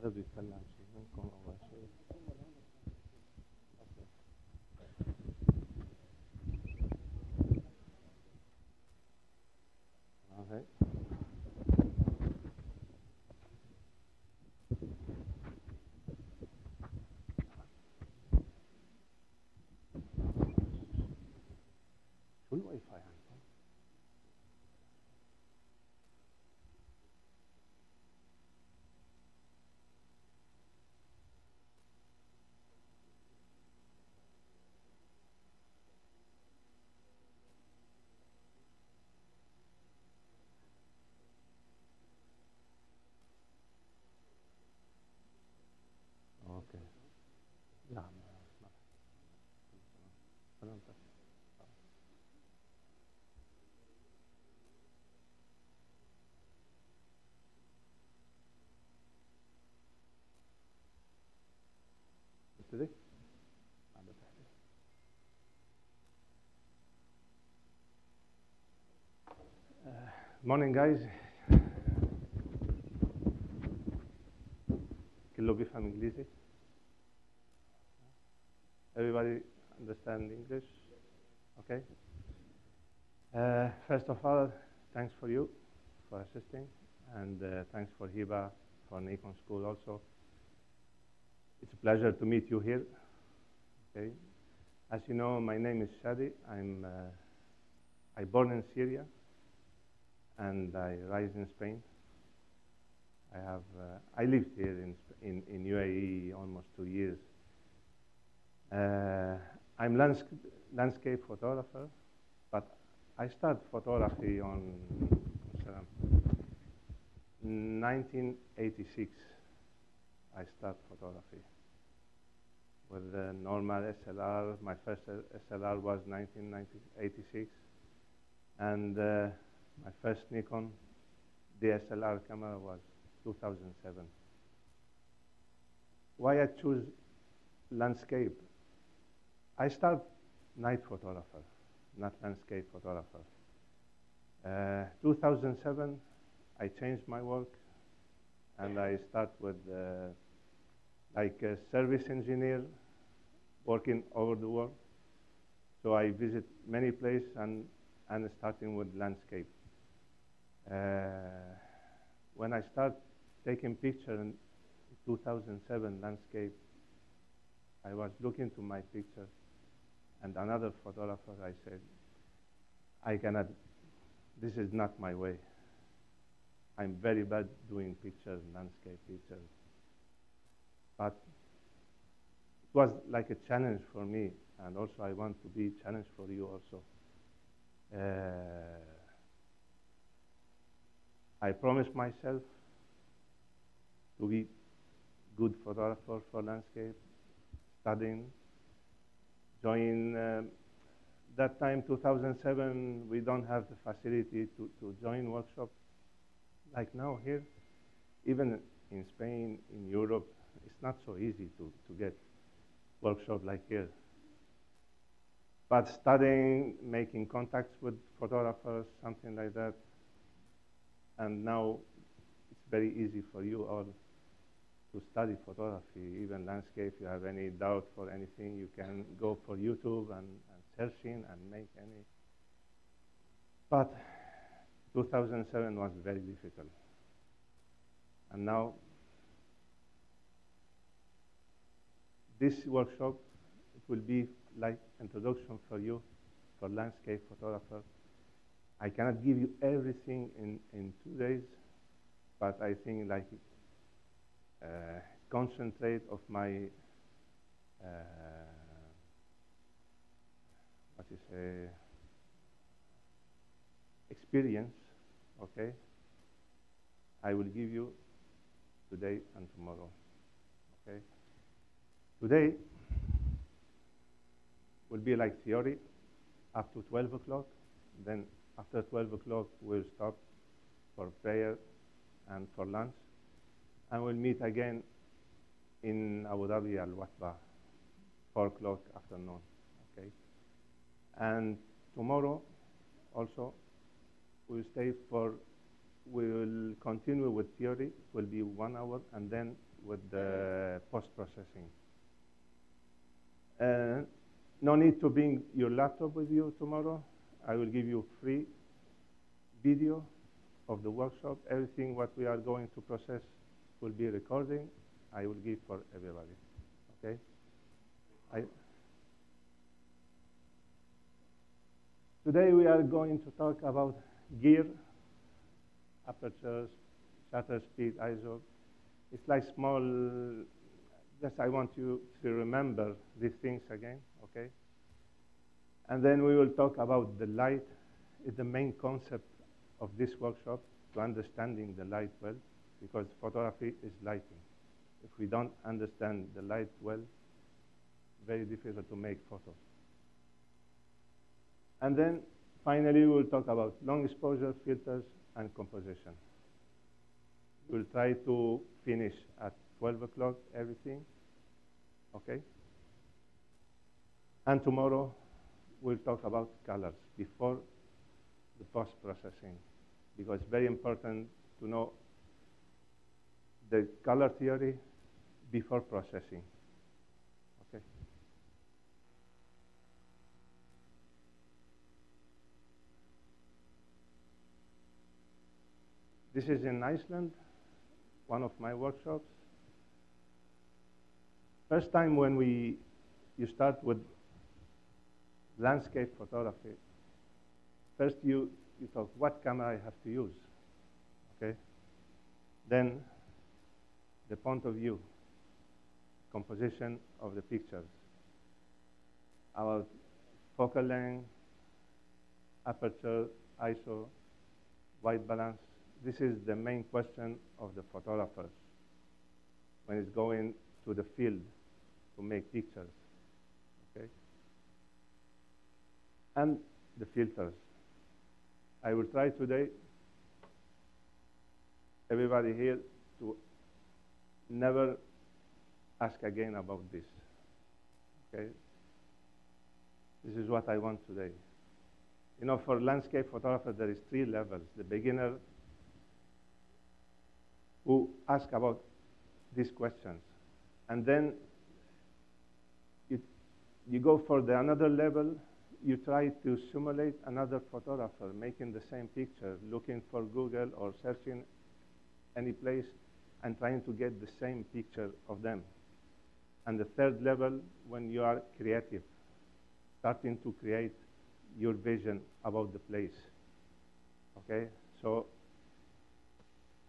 حابب يتكلم عن شيء منكم أول شيء. Okay. شو الواي فاي عندكم؟ اوكي. لا ما سلامتك. ابتدي؟ عم بتحكي. Morning guys. كله بيفهم انجليزي؟ Everybody understand English? Okay. First of all, thanks for you for assisting, and thanks for Hiba for Nikon School also. It's a pleasure to meet you here. Okay. As you know, my name is Shadi. I born in Syria, and I rise in Spain. I lived here in UAE almost 2 years. I'm landscape photographer, but I started photography on 1986. I started photography with the normal SLR. My first SLR was 1986, and my first Nikon DSLR camera was 2007. Why I choose landscape? I start night photographer, not landscape photographer. 2007, I changed my work, and I start with like a service engineer, working over the world. So I visit many places and starting with landscape. When I start taking picture in 2007 landscape, I was looking to my picture, and another photographer, I said, I cannot, this is not my way. I'm very bad doing pictures, landscape pictures. But it was like a challenge for me, and also I want to be a challenge for you also. I promised myself to be good photographer for landscape, studying, join, that time, 2007, we don't have the facility to join workshop like now here. Even in Spain, in Europe, it's not so easy to get workshop like here. But studying, making contacts with photographers, something like that, and now it's very easy for you all to study photography, even landscape. If you have any doubt for anything, you can go for YouTube and searching and make any. But 2007 was very difficult. And now, this workshop, it will be like introduction for you, for landscape photographer. I cannot give you everything in 2 days, but I think like concentrate of my experience, okay? I will give you today and tomorrow, okay? Today will be like theory up to 12 o'clock. Then after 12 o'clock, we'll stop for prayer and for lunch. And we'll meet again in Abu Dhabi, Al-Watba, 4 o'clock afternoon, okay? And tomorrow also, we'll stay for we will continue with theory. It will be 1 hour, and then with the post-processing. No need to bring your laptop with you tomorrow. I will give you free video of the workshop. Everything what we are going to process will be recording. I will give for everybody, okay? Today we are going to talk about gear, apertures, shutter speed, ISO. It's like small, just I want you to remember these things again, okay? And then we will talk about the light. It's the main concept of this workshop, to understanding the light well, because photography is lighting. If we don't understand the light well, very difficult to make photos. And then finally, we'll talk about long exposure, filters, and composition. We'll try to finish at 12 o'clock, everything, okay? And tomorrow, we'll talk about colors before the post-processing, because it's very important to know the color theory before processing, okay? This is in Iceland, one of my workshops. First time when you start with landscape photography, first you talk what camera I have to use, okay? Then the point of view, composition of the pictures, our focal length, aperture, ISO, white balance. This is the main question of the photographers when it's going to the field to make pictures, okay? And the filters. I will try today, everybody here, to never ask again about this, okay? This is what I want today. You know, for landscape photographer, there is 3 levels. The beginner, who ask about these questions. And then you go for the another level, you try to simulate another photographer making the same picture, looking for Google or searching any place and trying to get the same picture of them. And the third level, when you are creative, starting to create your vision about the place, okay? So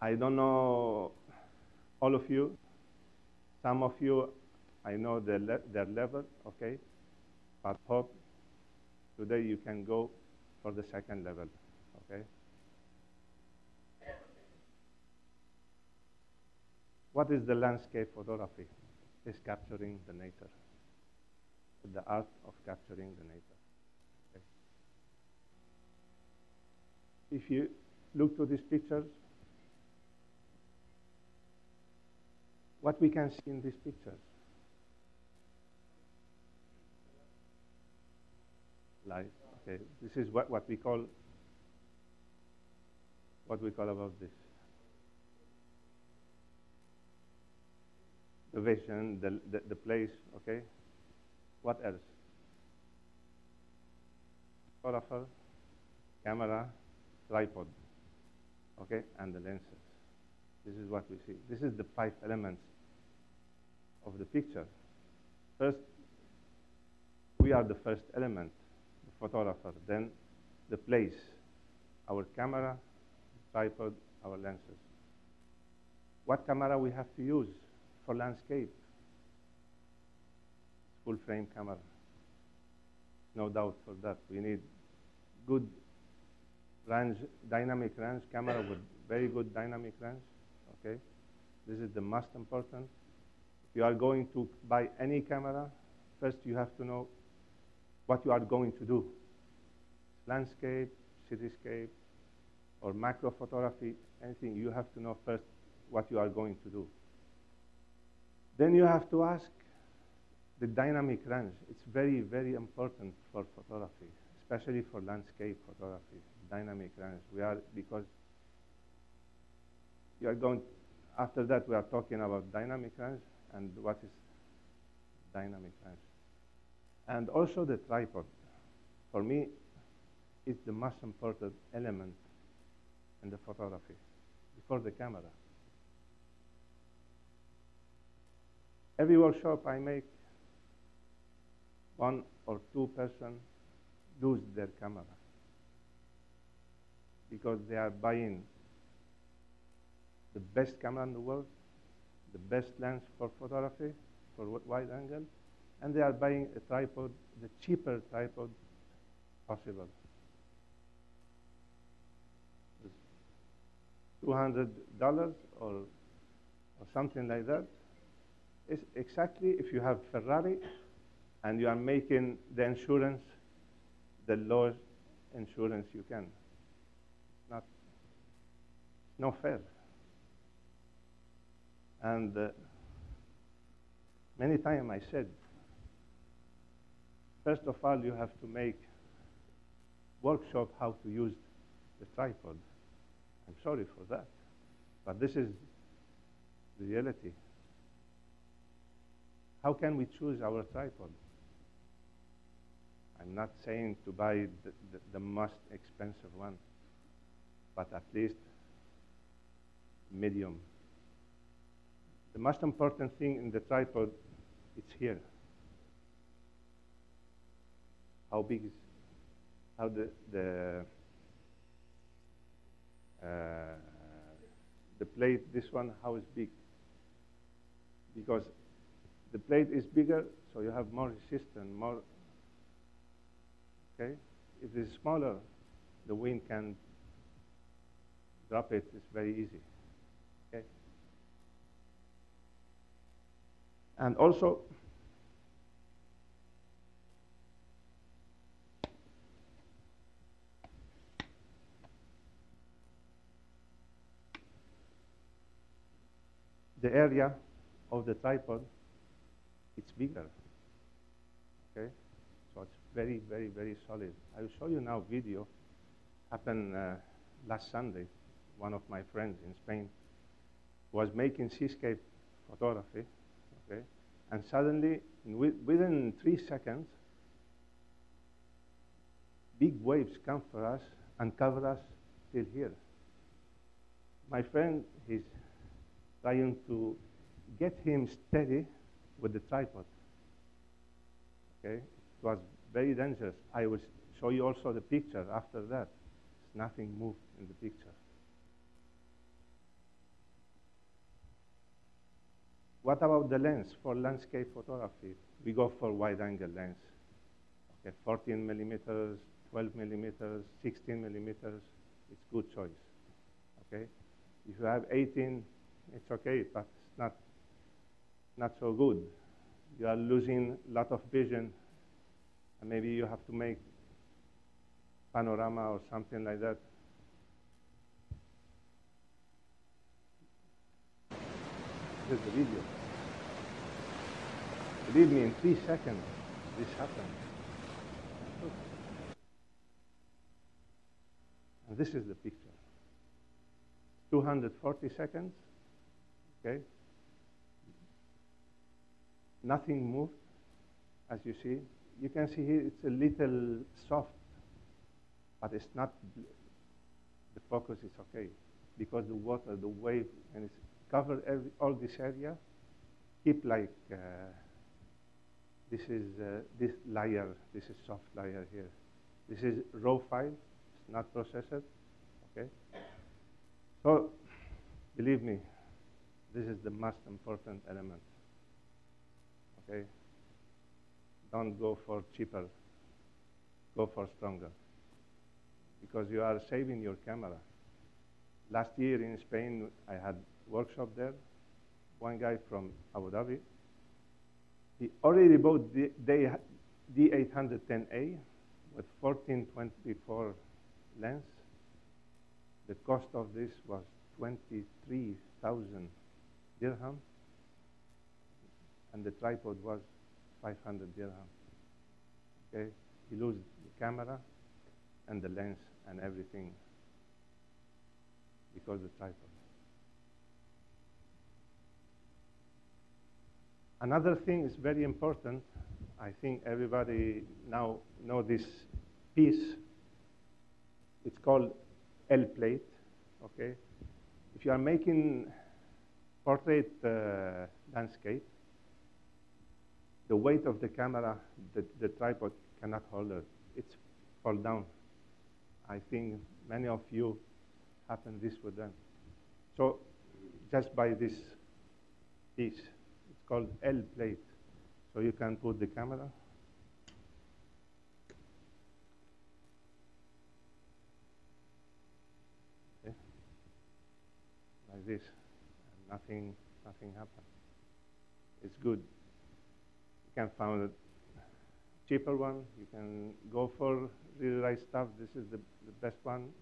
I don't know all of you. Some of you, I know their level, okay? But hope today you can go for the second level, okay? What is the landscape photography? It's capturing the nature, the art of capturing the nature, okay? If you look to these pictures, what we can see in these pictures? Light, okay. This is what we call about this. The vision, the place, okay? What else? Photographer, camera, tripod, okay? And the lenses. This is what we see. This is the 5 elements of the picture. First, we are the first element, the photographer. Then the place, our camera, tripod, our lenses. What camera we have to use for landscape? Full frame camera. No doubt for that. We need good range, dynamic range camera with very good dynamic range. Okay, this is the most important. If you are going to buy any camera, first you have to know what you are going to do. Landscape, cityscape, or macro photography, anything, you have to know first what you are going to do. Then you have to ask the dynamic range. It's very, very important for photography, especially for landscape photography, dynamic range. Because you are going, after that we are talking about dynamic range and what is dynamic range. And also the tripod. For me, it's the most important element in the photography, before the camera. Every workshop I make, one or two person lose their camera because they are buying the best camera in the world, the best lens for photography, for wide angle, and they are buying a tripod, the cheaper tripod possible. $200 or something like that. It's exactly if you have Ferrari and you are making the insurance the lowest insurance you can. It's not fair. And many times I said, first of all, you have to make workshop how to use the tripod. I'm sorry for that, but this is the reality. How can we choose our tripod? I'm not saying to buy the most expensive one, but at least medium. The most important thing in the tripod, it's here. How big is, how the plate, this one, how is big? Because the plate is bigger, so you have more resistance, more, okay? If it's smaller, the wind can drop it, it's very easy, okay? And also, the area of the tripod, it's bigger, okay? So it's very, very, very solid. I will show you now video. Happened last Sunday. One of my friends in Spain was making seascape photography, okay? And suddenly, within 3 seconds, big waves come for us and cover us till here. My friend, he's trying to get him steady with the tripod, okay? It was very dangerous. I will show you also the picture after that. Nothing moved in the picture. What about the lens? For landscape photography, we go for wide-angle lens. Okay, 14 millimeters, 12 millimeters, 16 millimeters, it's good choice, okay? If you have 18, it's okay, but it's not so good. You are losing a lot of vision, and maybe you have to make panorama or something like that. Here's the video. Believe me, in 3 seconds, this happened. Look. And this is the picture. 240 seconds, okay? Nothing moved, as you see. You can see here it's a little soft, but it's not, the focus is okay, because the water, the wave, and it's covered all this area, keep like, this is this layer, this is soft layer here. This is raw file, it's not processed, okay? So, believe me, this is the most important element, okay? Don't go for cheaper, go for stronger, because you are saving your camera. Last year in Spain, I had workshop there. One guy from Abu Dhabi, he already bought the D810A with 1424 lens. The cost of this was 23,000 dirham, and the tripod was 500 dirham. Okay, he lose the camera and the lens and everything because of the tripod. Another thing is very important. I think everybody now know this piece. It's called L plate. Okay, if you are making portrait landscape, the weight of the camera, the tripod cannot hold it. It's fall down. I think many of you happen this with them. So just buy this piece. It's called L plate. So you can put the camera. Okay. Like this. And nothing happens. It's good. You can find a cheaper one. You can go for really nice stuff. This is the best one.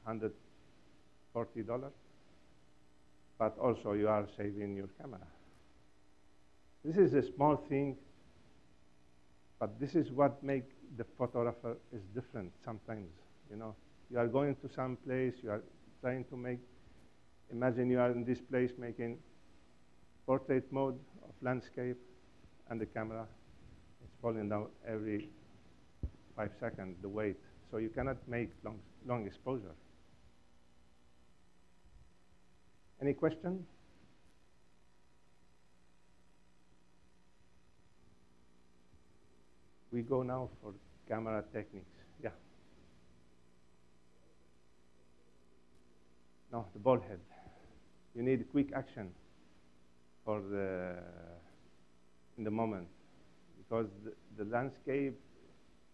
It's $140. But also you are saving your camera. This is a small thing, but this is what makes the photographer is different sometimes. You know, you are going to some place, you are trying to make, imagine you are in this place making portrait mode of landscape, and the camera is falling down every 5 seconds, the weight. So you cannot make long exposure. Any question? We go now for camera techniques. Yeah. No, the ball head. You need quick action for in the moment, because the landscape,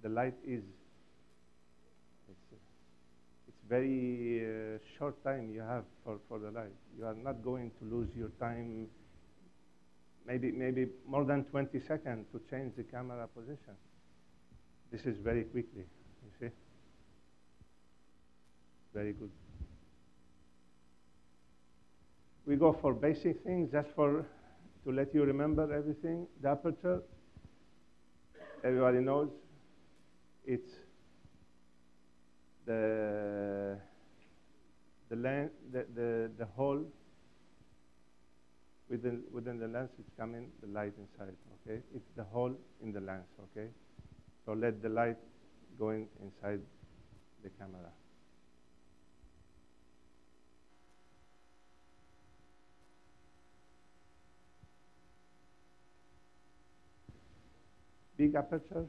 the light is, it's very short time you have for the light. You are not going to lose your time, maybe more than 20 seconds to change the camera position. This is very quickly, you see? Very good. We go for basic things, just to let you remember everything. The aperture, everybody knows, it's the lens, the hole within the lens. It's coming the light inside. Okay, it's the hole in the lens. Okay. So let the light go inside the camera. Big aperture,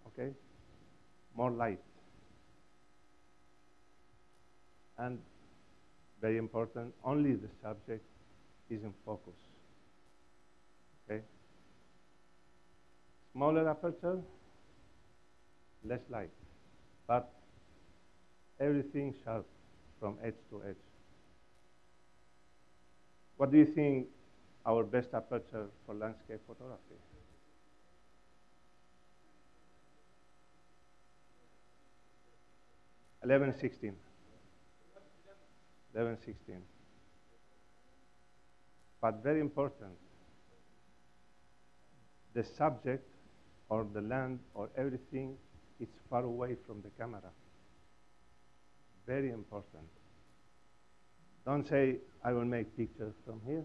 okay, more light. And very important, only the subject is in focus, okay? Smaller aperture, less light, but everything sharp from edge to edge. What do you think our best aperture for landscape photography? 11-16. 11-16. But very important, the subject or the land or everything, it's far away from the camera. Very important. Don't say, I will make pictures from here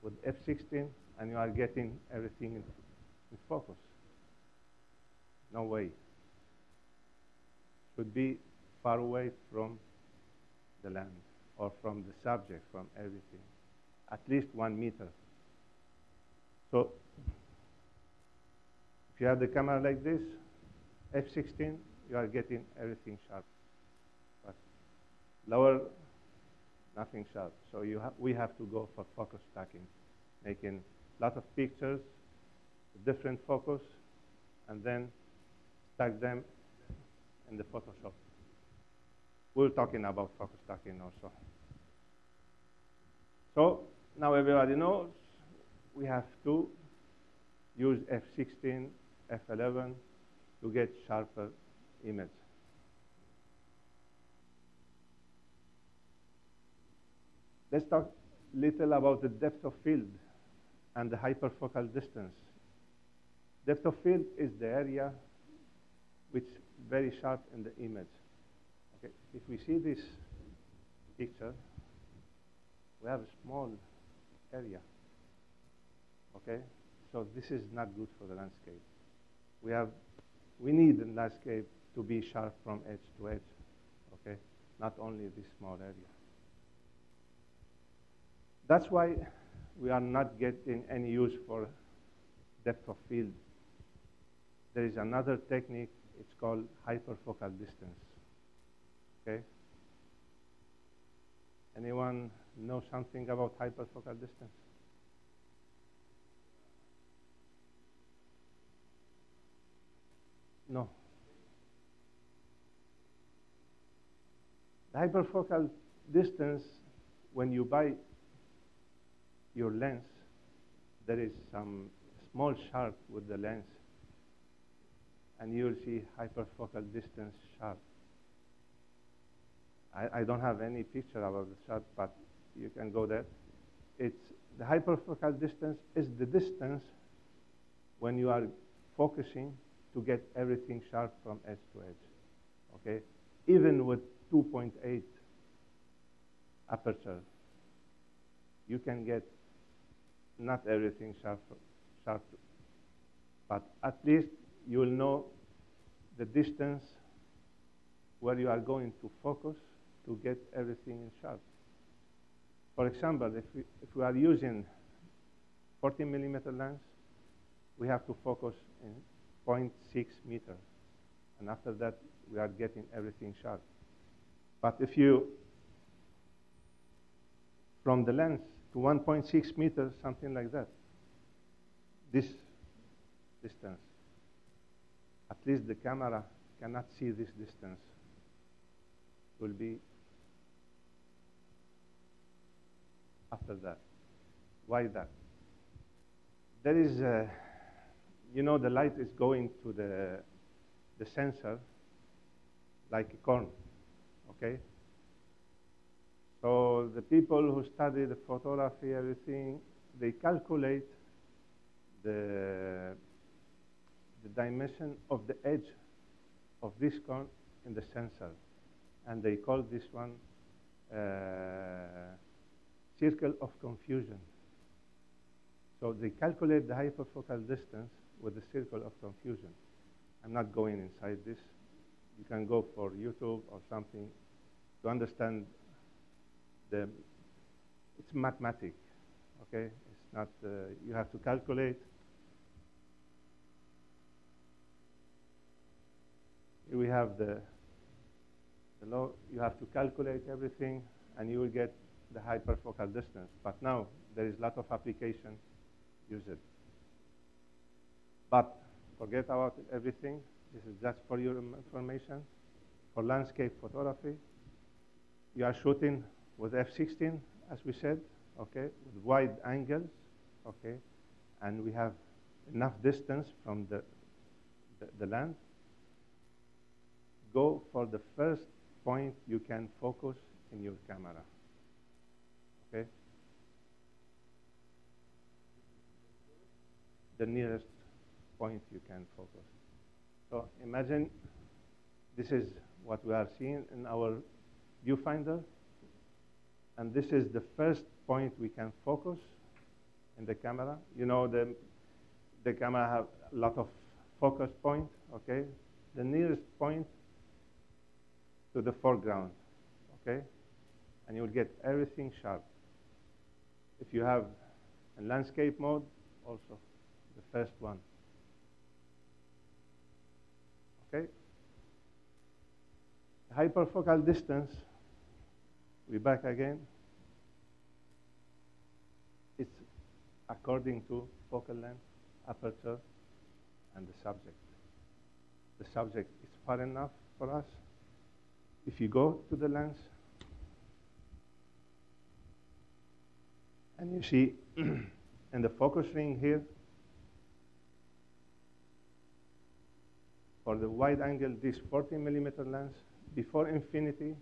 with f/16 and you are getting everything in focus. No way. Should be far away from the land or from the subject, from everything. At least 1 meter. So if you have the camera like this, f/16, you are getting everything sharp. But lower, nothing sharp. So we have to go for focus stacking, making a lot of pictures, different focus, and then stack them in the Photoshop. We're talking about focus stacking also. So now everybody knows we have to use f/16, f/11 to get sharper image. Let's talk a little about the depth of field and the hyperfocal distance. Depth of field is the area which is very sharp in the image. Okay, if we see this picture, we have a small area. okay? So this is not good for the landscape. We need the landscape to be sharp from edge to edge, okay? Not only this small area. That's why we are not getting any use for depth of field. There is another technique, it's called hyperfocal distance, okay? Anyone know something about hyperfocal distance? No. The hyperfocal distance, when you buy your lens, there is some small sharp with the lens, and you'll see hyperfocal distance sharp. I don't have any picture about the sharp, but you can go there. It's the hyperfocal distance is the distance when you are focusing to get everything sharp from edge to edge, okay? Even with 2.8 aperture, you can get not everything sharp, but at least you will know the distance where you are going to focus to get everything in sharp. For example, if we are using 40 millimeter lens, we have to focus in 0.6 meters. And after that, we are getting everything sharp. But if you, from the lens to 1.6 meters, something like that, this distance, at least the camera cannot see this distance, will be after that. Why that? There is, you know, the light is going to the sensor like a corn, okay? So the people who study the photography, everything, they calculate the dimension of the edge of this corn in the sensor. And they call this one circle of confusion. So they calculate the hyperfocal distance with the circle of confusion. I'm not going inside this. You can go for YouTube or something to understand it's mathematics, okay? It's not, you have to calculate. Here we have the law. You have to calculate everything, and you will get the hyperfocal distance. But now there is a lot of application. Use it. But forget about everything. This is just for your information. For landscape photography, you are shooting with f/16, as we said, okay, with wide angles, okay, and we have enough distance from the land. Go for the first point you can focus in your camera, okay? The nearest point you can focus. So imagine this is what we are seeing in our viewfinder, and this is the first point we can focus in the camera. You know, the camera have a lot of focus points, okay? The nearest point to the foreground, okay? And you'll get everything sharp. If you have a landscape mode, also the first one, okay? The hyperfocal distance, we're back again. It's according to focal length, aperture, and the subject. The subject is far enough for us. If you go to the lens, and you see in the focus ring here, for the wide angle, this 40 millimeter lens, before infinity,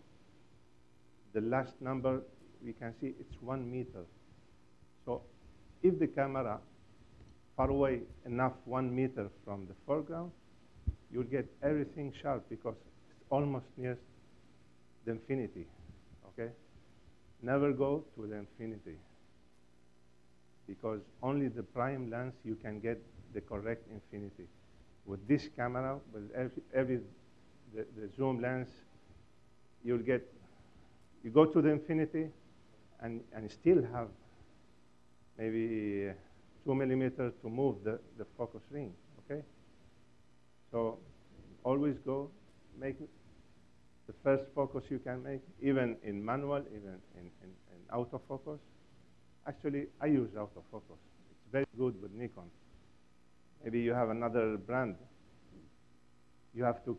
the last number we can see it's 1 meter. So if the camera far away enough 1 meter from the foreground, you'll get everything sharp because it's almost near the infinity, okay? Never go to the infinity. because only the prime lens you can get the correct infinity. With this camera, with the zoom lens, you go to the infinity and still have maybe 2 millimeters to move the focus ring, okay? So always make the first focus you can make, even in manual, even in autofocus. Actually, I use autofocus. It's very good with Nikon. Maybe you have another brand. You have to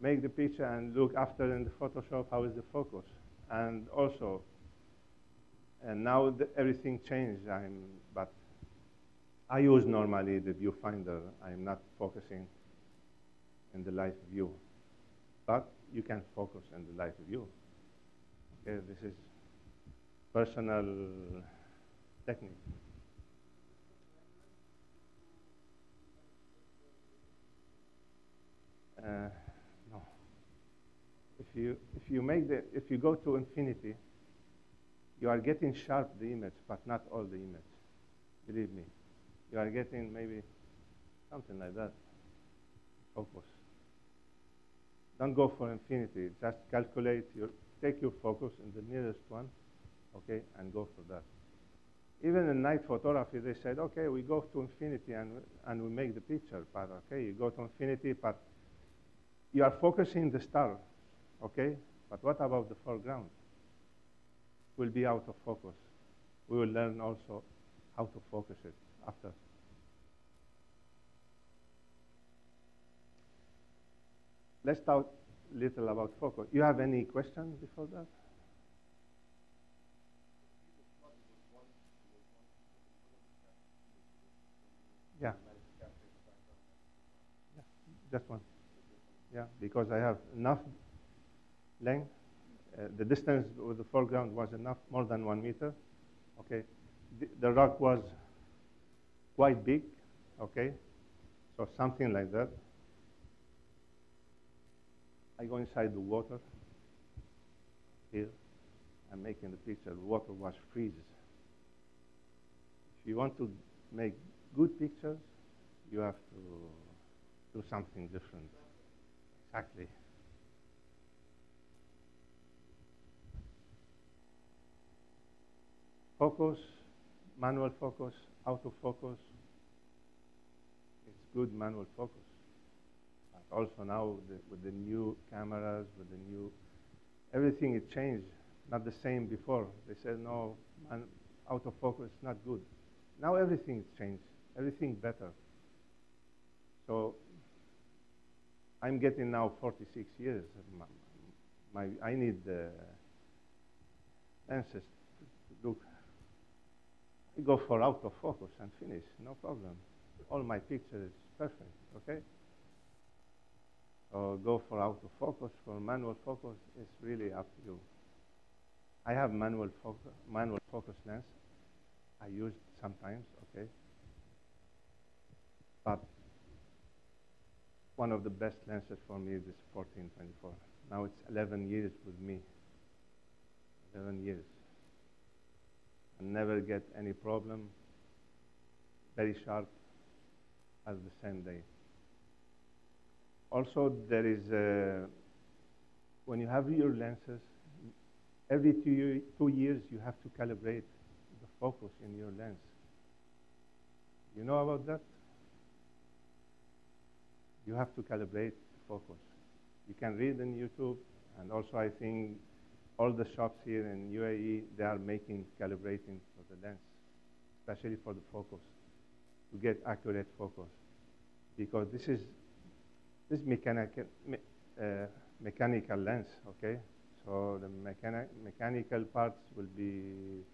make the picture and look after in the Photoshop how is the focus. And also, now everything changed, but I use normally the viewfinder. I'm not focusing in the live view. But you can focus in the live view. Okay, this is personal technique. No. If you go to infinity, you are getting sharp the image, but not all the image. Believe me, you are getting maybe something like that. Focus. Don't go for infinity. Just take your focus in the nearest one, okay, and go for that. Even in night photography, they said, okay, we go to infinity and we make the picture, but okay, you go to infinity, but you are focusing the star, okay? But what about the foreground? Will be out of focus. We will learn also how to focus it after. Let's talk a little about focus. You have any questions before that? Yeah. Yeah, just one. Yeah, because I have enough length. The distance with the foreground was enough, more than 1 meter. Okay. The rock was quite big. Okay. So something like that. I go inside the water here. I'm making the picture. The water was freezes. If you want to make good pictures, you have to do something different. Exactly. Focus, manual focus, autofocus. It's good manual focus. But also now with the new cameras, with the new, everything it changed. Not the same before. They said, no, autofocus is not good. Now everything's changed, everything better. So I'm getting now 46 years. I need the lenses to look. I go for autofocus and finish, no problem. All my picture is perfect, okay? So go for autofocus, for manual focus, it's really up to you. I have manual focus lens. I use it sometimes, okay? But one of the best lenses for me is this 14-24. Now it's 11 years with me. 11 years. I never get any problem. Very sharp as the same day. Also, there is, when you have your lenses, every 2 years you have to calibrate the focus in your lens. You know about that? You have to calibrate the focus. You can read in YouTube, and also I think all the shops here in UAE, they are making calibrating for the lens, especially for the focus, to get accurate focus. Because this is mechanical lens, okay? So the mechanical parts will be,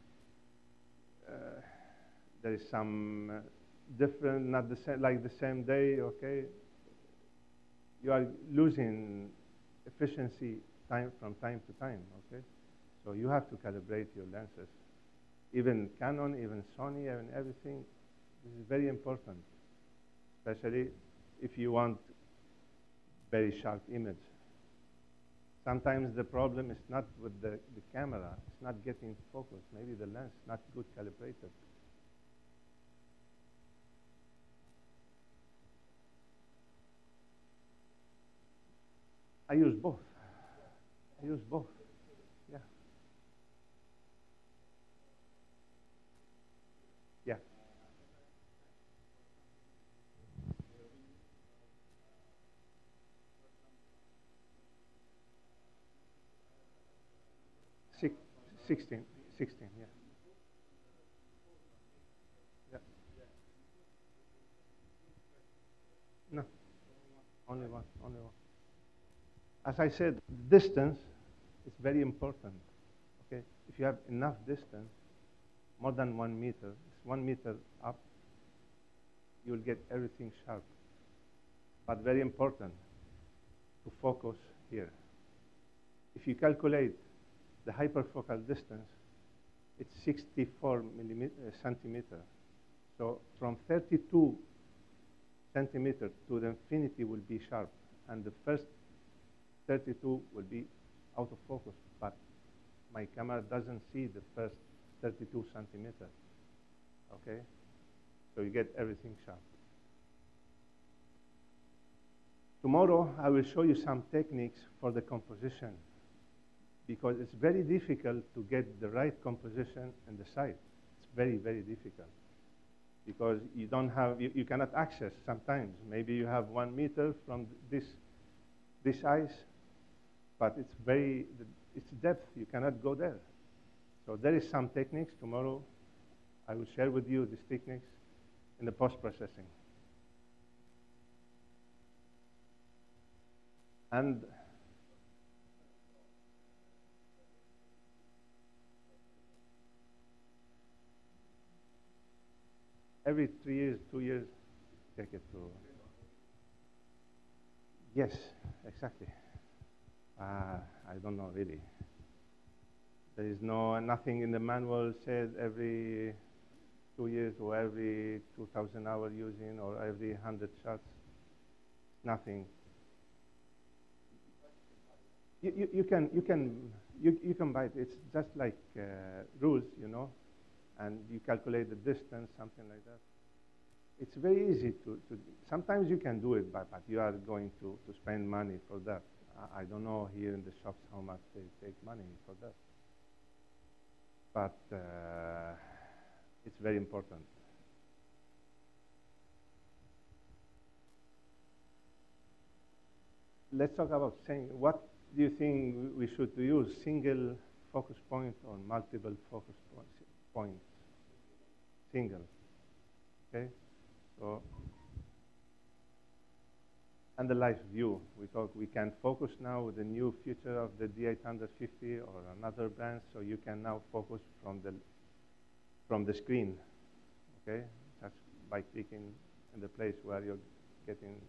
there is some different, not the same, like the same day, okay? You are losing efficiency from time to time, okay? So you have to calibrate your lenses. Even Canon, even Sony, even everything, this is very important, especially if you want very sharp image. Sometimes the problem is not with the camera, it's not getting focus. Maybe the lens is not good calibrated. I use both. I use both. Yeah. Yeah. Six, 16. 16. Yeah. Yeah. No. Only one. Only one. As I said, distance is very important. Okay. If you have enough distance, more than 1 meter, it's 1 meter up, you'll get everything sharp. But very important to focus here. If you calculate the hyperfocal distance, it's 64 centimeters. So from 32 centimeters to the infinity will be sharp, and the first 32 will be out of focus, but my camera doesn't see the first 32 centimeters, okay? So you get everything sharp. Tomorrow, I will show you some techniques for the composition, because it's very difficult to get the right composition in the site. It's very, very difficult, because you don't have, you cannot access sometimes. Maybe you have 1 meter from this ice, but it's depth, you cannot go there. So there is some techniques. Tomorrow, I will share with you these techniques in the post-processing. And every 3 years, 2 years, take it to. Yes, exactly. I don't know really. There is nothing in the manual said every 2 years or every 2,000 hours using or every 100 shots. Nothing. You can buy it. It's just like rules, you know, and you calculate the distance, something like that. It's very easy to sometimes you can do it, but you are going to spend money for that. I don't know here in the shops how much they take money for that. But it's very important. Let's talk about saying, what do you think we should use, single focus point or multiple focus points? Single, okay? So, and the live view, we can focus now with the new feature of the D850 or another brand, so you can now focus from the screen, okay? Just by clicking in the place where you're getting,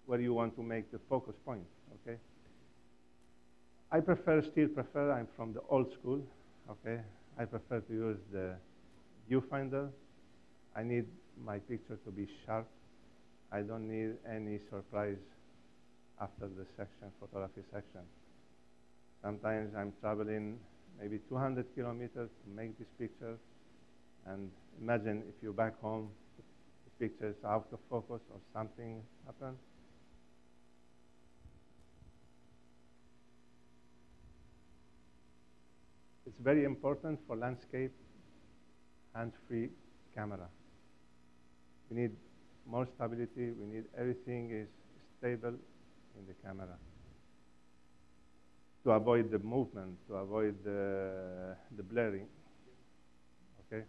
where you want to make the focus point, okay? I still prefer, I'm from the old school, okay? I prefer to use the viewfinder. I need my picture to be sharp. I don't need any surprise after the photography section. Sometimes I'm traveling maybe 200 kilometers to make this picture, and imagine if you're back home, the picture is out of focus or something happened. It's very important for landscape, hands-free camera. We need more stability. We need everything is stable in the camera to avoid the movement, to avoid the blurring, okay?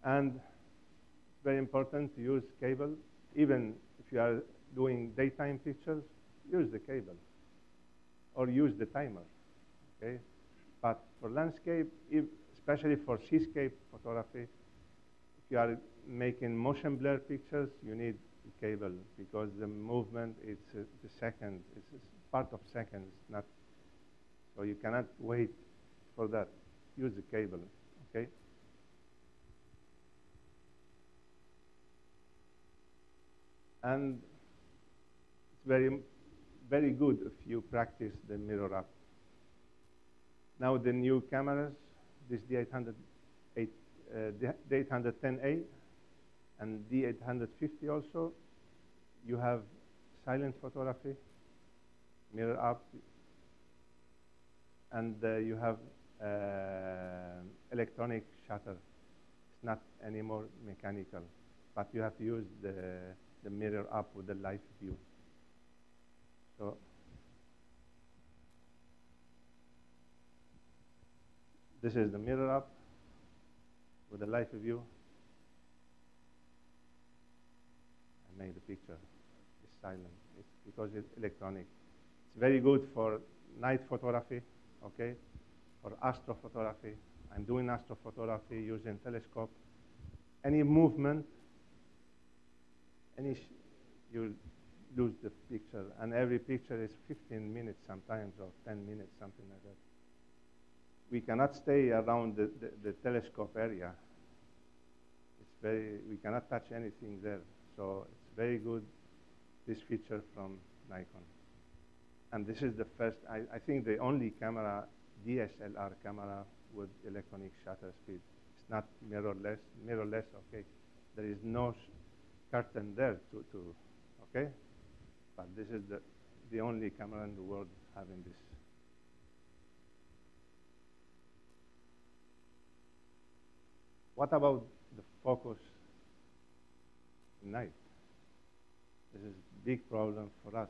And it's very important to use cable. Even if you are doing daytime pictures, use the cable or use the timer, okay? But for landscape, especially for seascape photography, if you are making motion blur pictures, you need a cable, because the movement is the second, it's part of seconds, not, so you cannot wait for that. Use the cable, okay? And it's very, very good if you practice the mirror up. Now the new cameras, this D810A and D850 also, you have silent photography. mirror up, and you have electronic shutter. It's not anymore mechanical, but you have to use the mirror up with the live view. So this is the mirror up with the live view. I made the picture. It's silent. It's because it's electronic. It's very good for night photography, okay, for astrophotography. I'm doing astrophotography using telescope. Any movement, you lose the picture, and every picture is 15 minutes sometimes, or 10 minutes, something like that. We cannot stay around the telescope area. We cannot touch anything there. So it's very good, this feature from Nikon. And this is the first, I think the only camera, DSLR camera with electronic shutter speed. It's not mirrorless. Mirrorless, okay. There is no curtain there okay? But this is the only camera in the world having this. What about the focus at night? This is a big problem for us.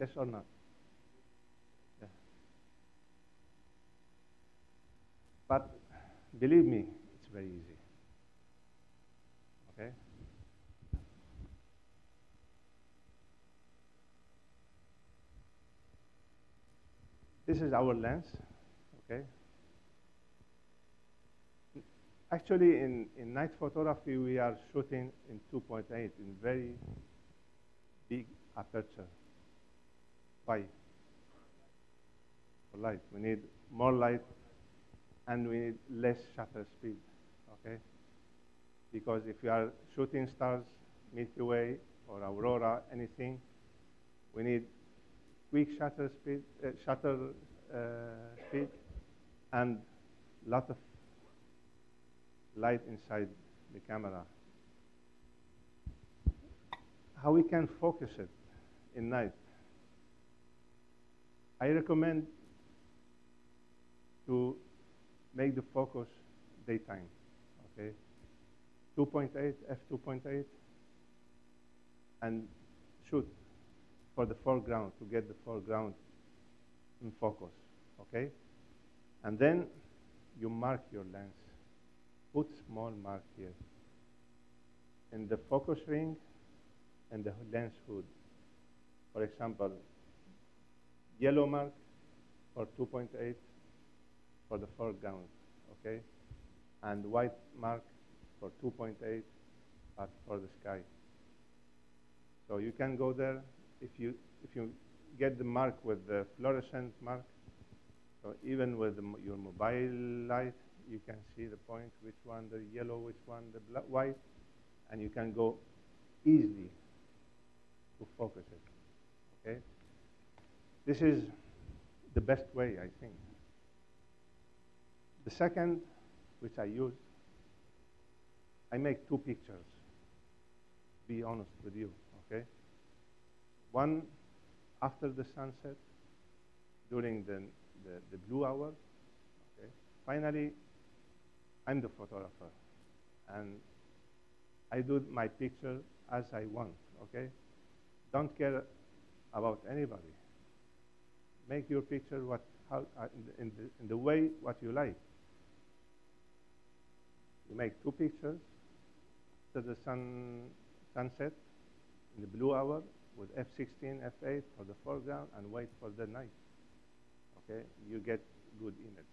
Yes or not? Yeah. But believe me, it's very easy. Okay? This is our lens, okay? Actually, in night photography, we are shooting in 2.8 in very big aperture. Why? For light. We need more light, and we need less shutter speed, okay? Because if we are shooting stars, Milky Way, or Aurora, anything, we need quick shutter speed, and lot of light inside the camera. How we can focus it in night? I recommend to make the focus daytime, okay? 2.8, f2.8, and shoot for the foreground, to get the foreground in focus, okay? And then you mark your lens. Put small mark here in the focus ring and the lens hood. For example, yellow mark for 2.8 for the foreground, okay? And white mark for 2.8 but for the sky. So you can go there if you get the mark with the fluorescent mark. So even with your mobile light, you can see the point, which one the yellow, which one the white, and you can go easily to focus it, okay? This is the best way, I think. The second, which I use, I make two pictures, be honest with you, okay? One after the sunset, during the blue hour, okay? Finally, I'm the photographer, and I do my picture as I want, okay? Don't care about anybody. Make your picture in the way what you like. You make two pictures to the sunset in the blue hour with f16, f8 for the foreground, and wait for the night. Okay, you get good image.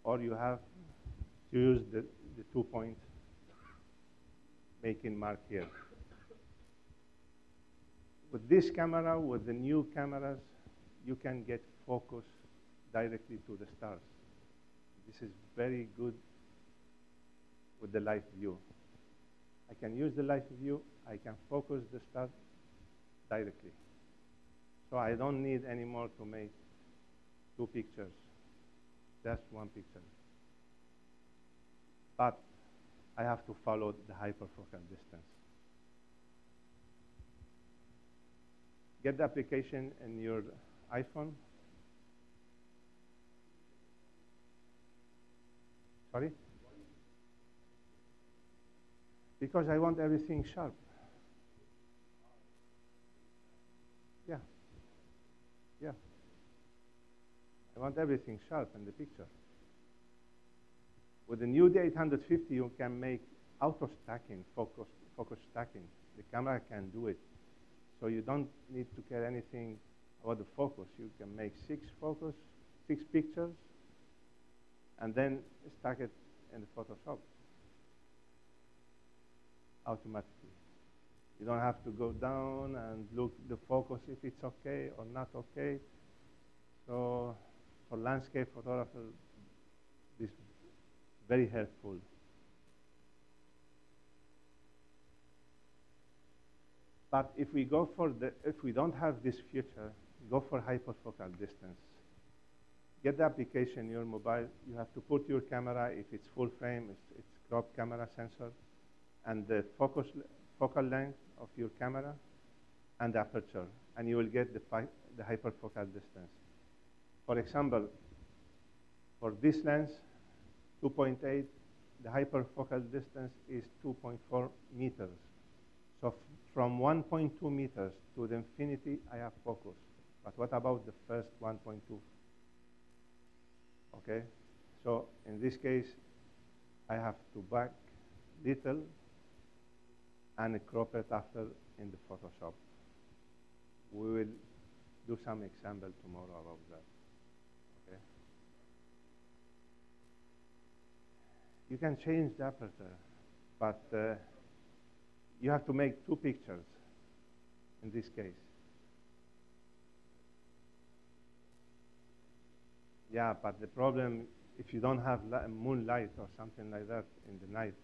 Or you have to use the 2-point making mark here. With this camera, with the new cameras, you can get focus directly to the stars. This is very good with the live view. I can use the live view, I can focus the star directly. So I don't need anymore to make two pictures, just one picture. But I have to follow the hyperfocal distance. Get the application in your iPhone. Sorry? Because I want everything sharp. Yeah. Yeah. I want everything sharp in the picture. With the new D850, you can make auto stacking, focus stacking. The camera can do it. So you don't need to care anything about the focus. You can make 6 pictures, and then stack it in the Photoshop automatically. You don't have to go down and look the focus if it's okay or not okay. So for landscape photographer, this is very helpful. But if we don't have this feature, go for hyperfocal distance. Get the application in your mobile. You have to put your camera, if it's full frame, it's crop camera sensor, and the focal length of your camera, and the aperture, and you will get the hyperfocal distance. For example, for this lens, 2.8, the hyperfocal distance is 2.4 meters. So from 1.2 meters to the infinity, I have focus. But what about the first 1.2? Okay, so in this case, I have to back little and crop it after in the Photoshop. We will do some example tomorrow about that. Okay. You can change the aperture, but you have to make 2 pictures in this case. Yeah, but the problem, if you don't have moonlight or something like that in the night,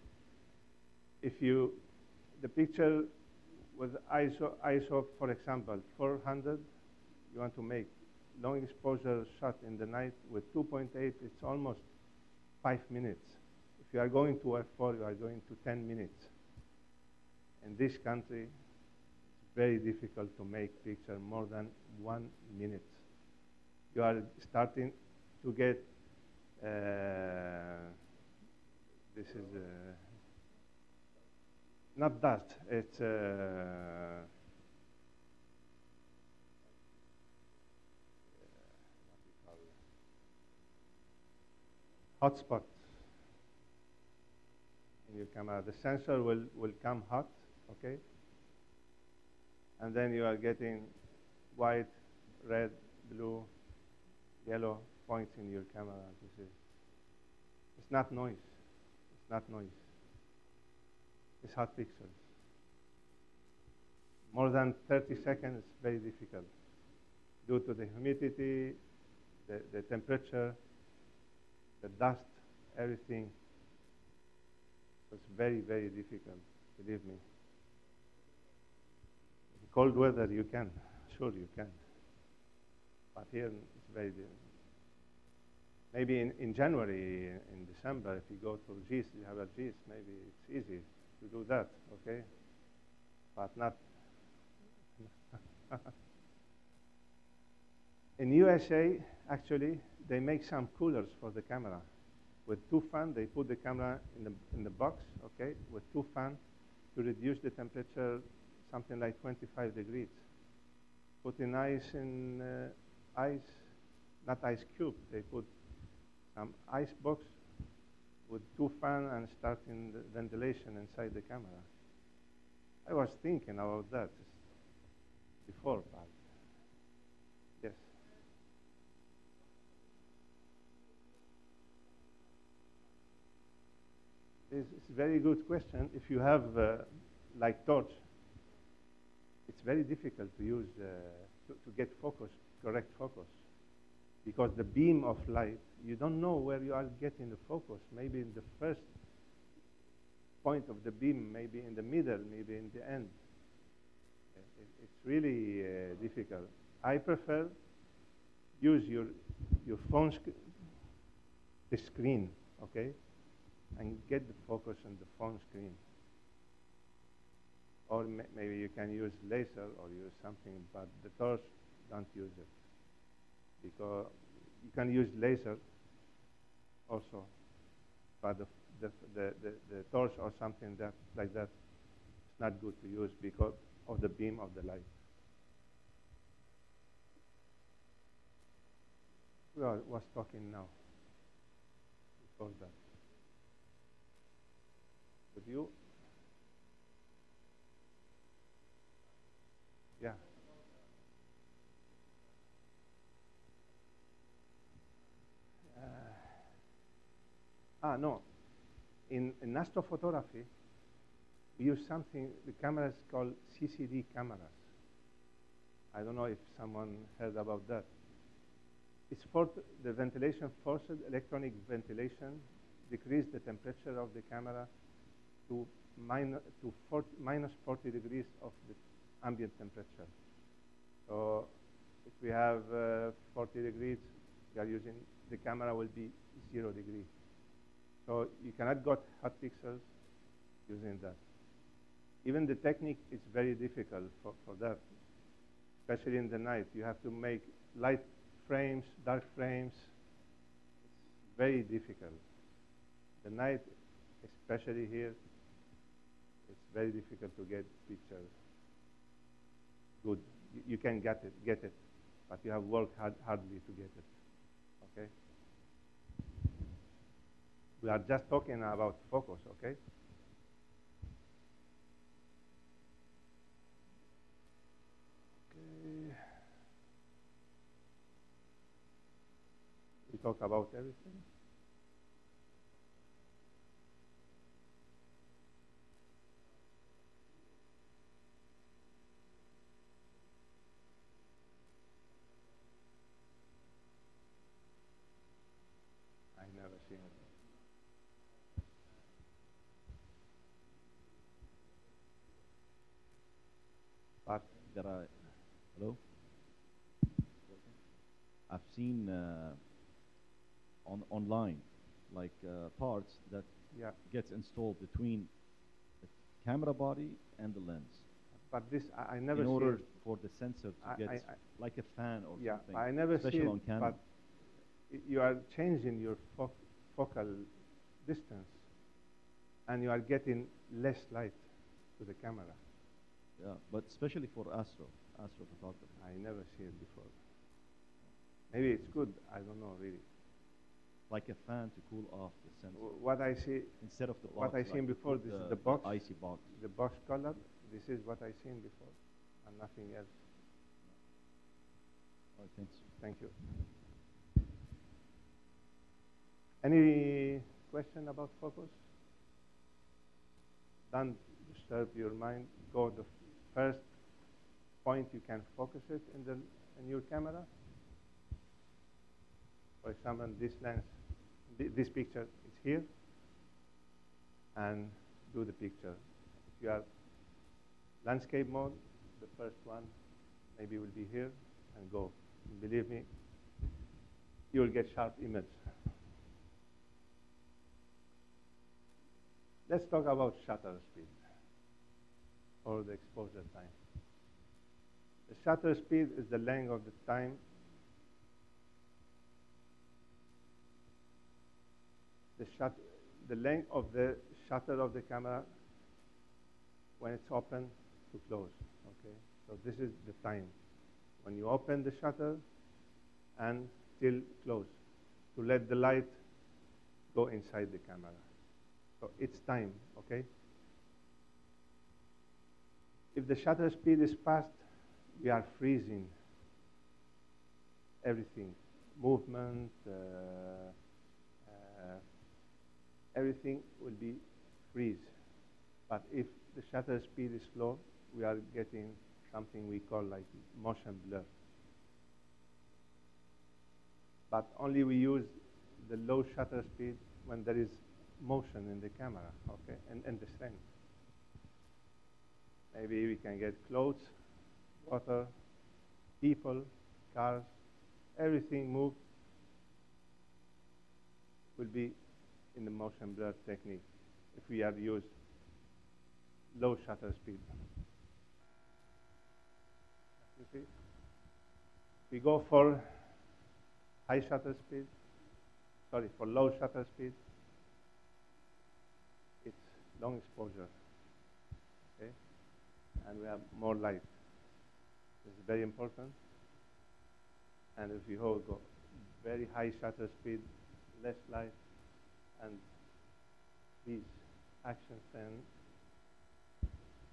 the picture with ISO, for example, 400, you want to make long exposure shot in the night with 2.8, it's almost 5 minutes. If you are going to F4, you are going to 10 minutes. In this country, it's very difficult to make picture more than 1 minute. You are starting to get, this is not dust, it's hotspot in your camera. The sensor will come hot, okay? And then you are getting white, red, blue, yellow points in your camera. It's not noise. It's not noise. It's hot pixels. More than 30 seconds is very difficult due to the humidity, the temperature, the dust, everything. It's very, very difficult, believe me. In cold weather, you can. Sure, you can. But here, it's very difficult. Maybe in January, in December, if you go to GIS, you have a GIS, maybe it's easy to do that, okay? But not. In USA, actually, they make some coolers for the camera. With 2 fans, they put the camera in the box, okay, with 2 fans to reduce the temperature something like 25 degrees. Put in ice, not ice cube, they put some ice box with 2 fans and starting the ventilation inside the camera. I was thinking about that before, but yes. It's a very good question. If you have like torch, it's very difficult to use to get focus, correct focus, because the beam of light, you don't know where you are getting the focus. Maybe in the first point of the beam, maybe in the middle, maybe in the end. It's really difficult. I prefer use your phone the screen, okay, and get the focus on the phone screen. or maybe you can use laser or use something, but the torch, don't use it. Because you can use laser also, but the torch or something like that, it's not good to use because of the beam of the light. Who was talking now? Before that. With you? Yeah. No. In astrophotography, we use something, the cameras called CCD cameras. I don't know if someone heard about that. It's for the ventilation, forced electronic ventilation, decrease the temperature of the camera to minus 40 degrees of the ambient temperature. So if we have 40 degrees, we are using, the camera will be 0 degrees. So you cannot get hot pixels using that. Even the technique is very difficult for that, especially in the night. You have to make light frames, dark frames. It's very difficult. The night, especially here, it's very difficult to get pictures good. You can get it, but you have worked hardly to get it, okay? We are just talking about focus, okay? Okay. We talk about everything. I never seen it. But hello? I've seen online, like parts that gets installed between the camera body and the lens. But this, I never in see order it. for the sensor to get like a fan or something. I never see special it, on camera. but you are changing your focal distance, and you are getting less light to the camera. Yeah, but especially for astrophotography. I never see it before. Maybe it's good. I don't know really. Like a fan to cool off the sensor. What I see instead of the box. What I seen before. This is the box. The icy box. The box color. This is what I seen before, and nothing else. Oh, thanks. Thank you. Any question about focus? Don't disturb your mind. Go the first point you can focus it in your camera. For example, this lens, this picture is here, and do the picture. If you are landscape mode, the first one maybe will be here, and go. Believe me, you will get sharp image. Let's talk about shutter speed or the exposure time. The shutter speed is the length of the time the length of the shutter of the camera when it's open to close, okay? So this is the time when you open the shutter and till close to let the light go inside the camera. So it's time, okay? If the shutter speed is fast, we are freezing everything, movement, everything will be freeze. But if the shutter speed is slow, we are getting something we call like motion blur. But only we use the low shutter speed when there is motion in the camera, okay, and the strength. Maybe we can get clothes, water, people, cars, everything move will be in the motion blur technique if we have used low shutter speed. You see? We go for high shutter speed, sorry, for low shutter speed, it's long exposure, okay? And we have more light. This is very important. And if you go very high shutter speed, less light, and these actions, then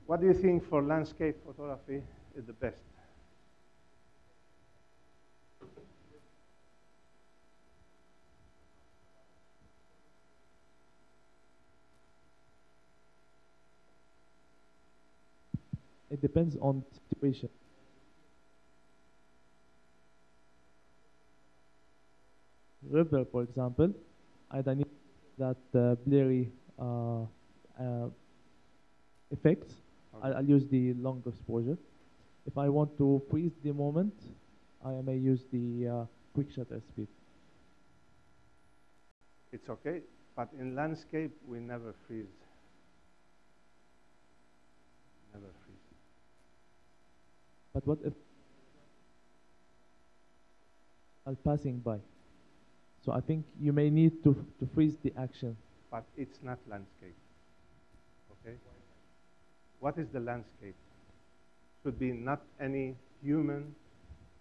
what do you think for landscape photography is the best? It depends on situation. River, for example, I don't need that blurry effects. Okay. I'll use the long exposure. If I want to freeze the moment, I may use the quick shutter speed. It's okay, but in landscape, we never freeze. Never freeze. But what if I'm passing by? So I think you may need to freeze the action. But it's not landscape, okay? What is the landscape? Should be not any human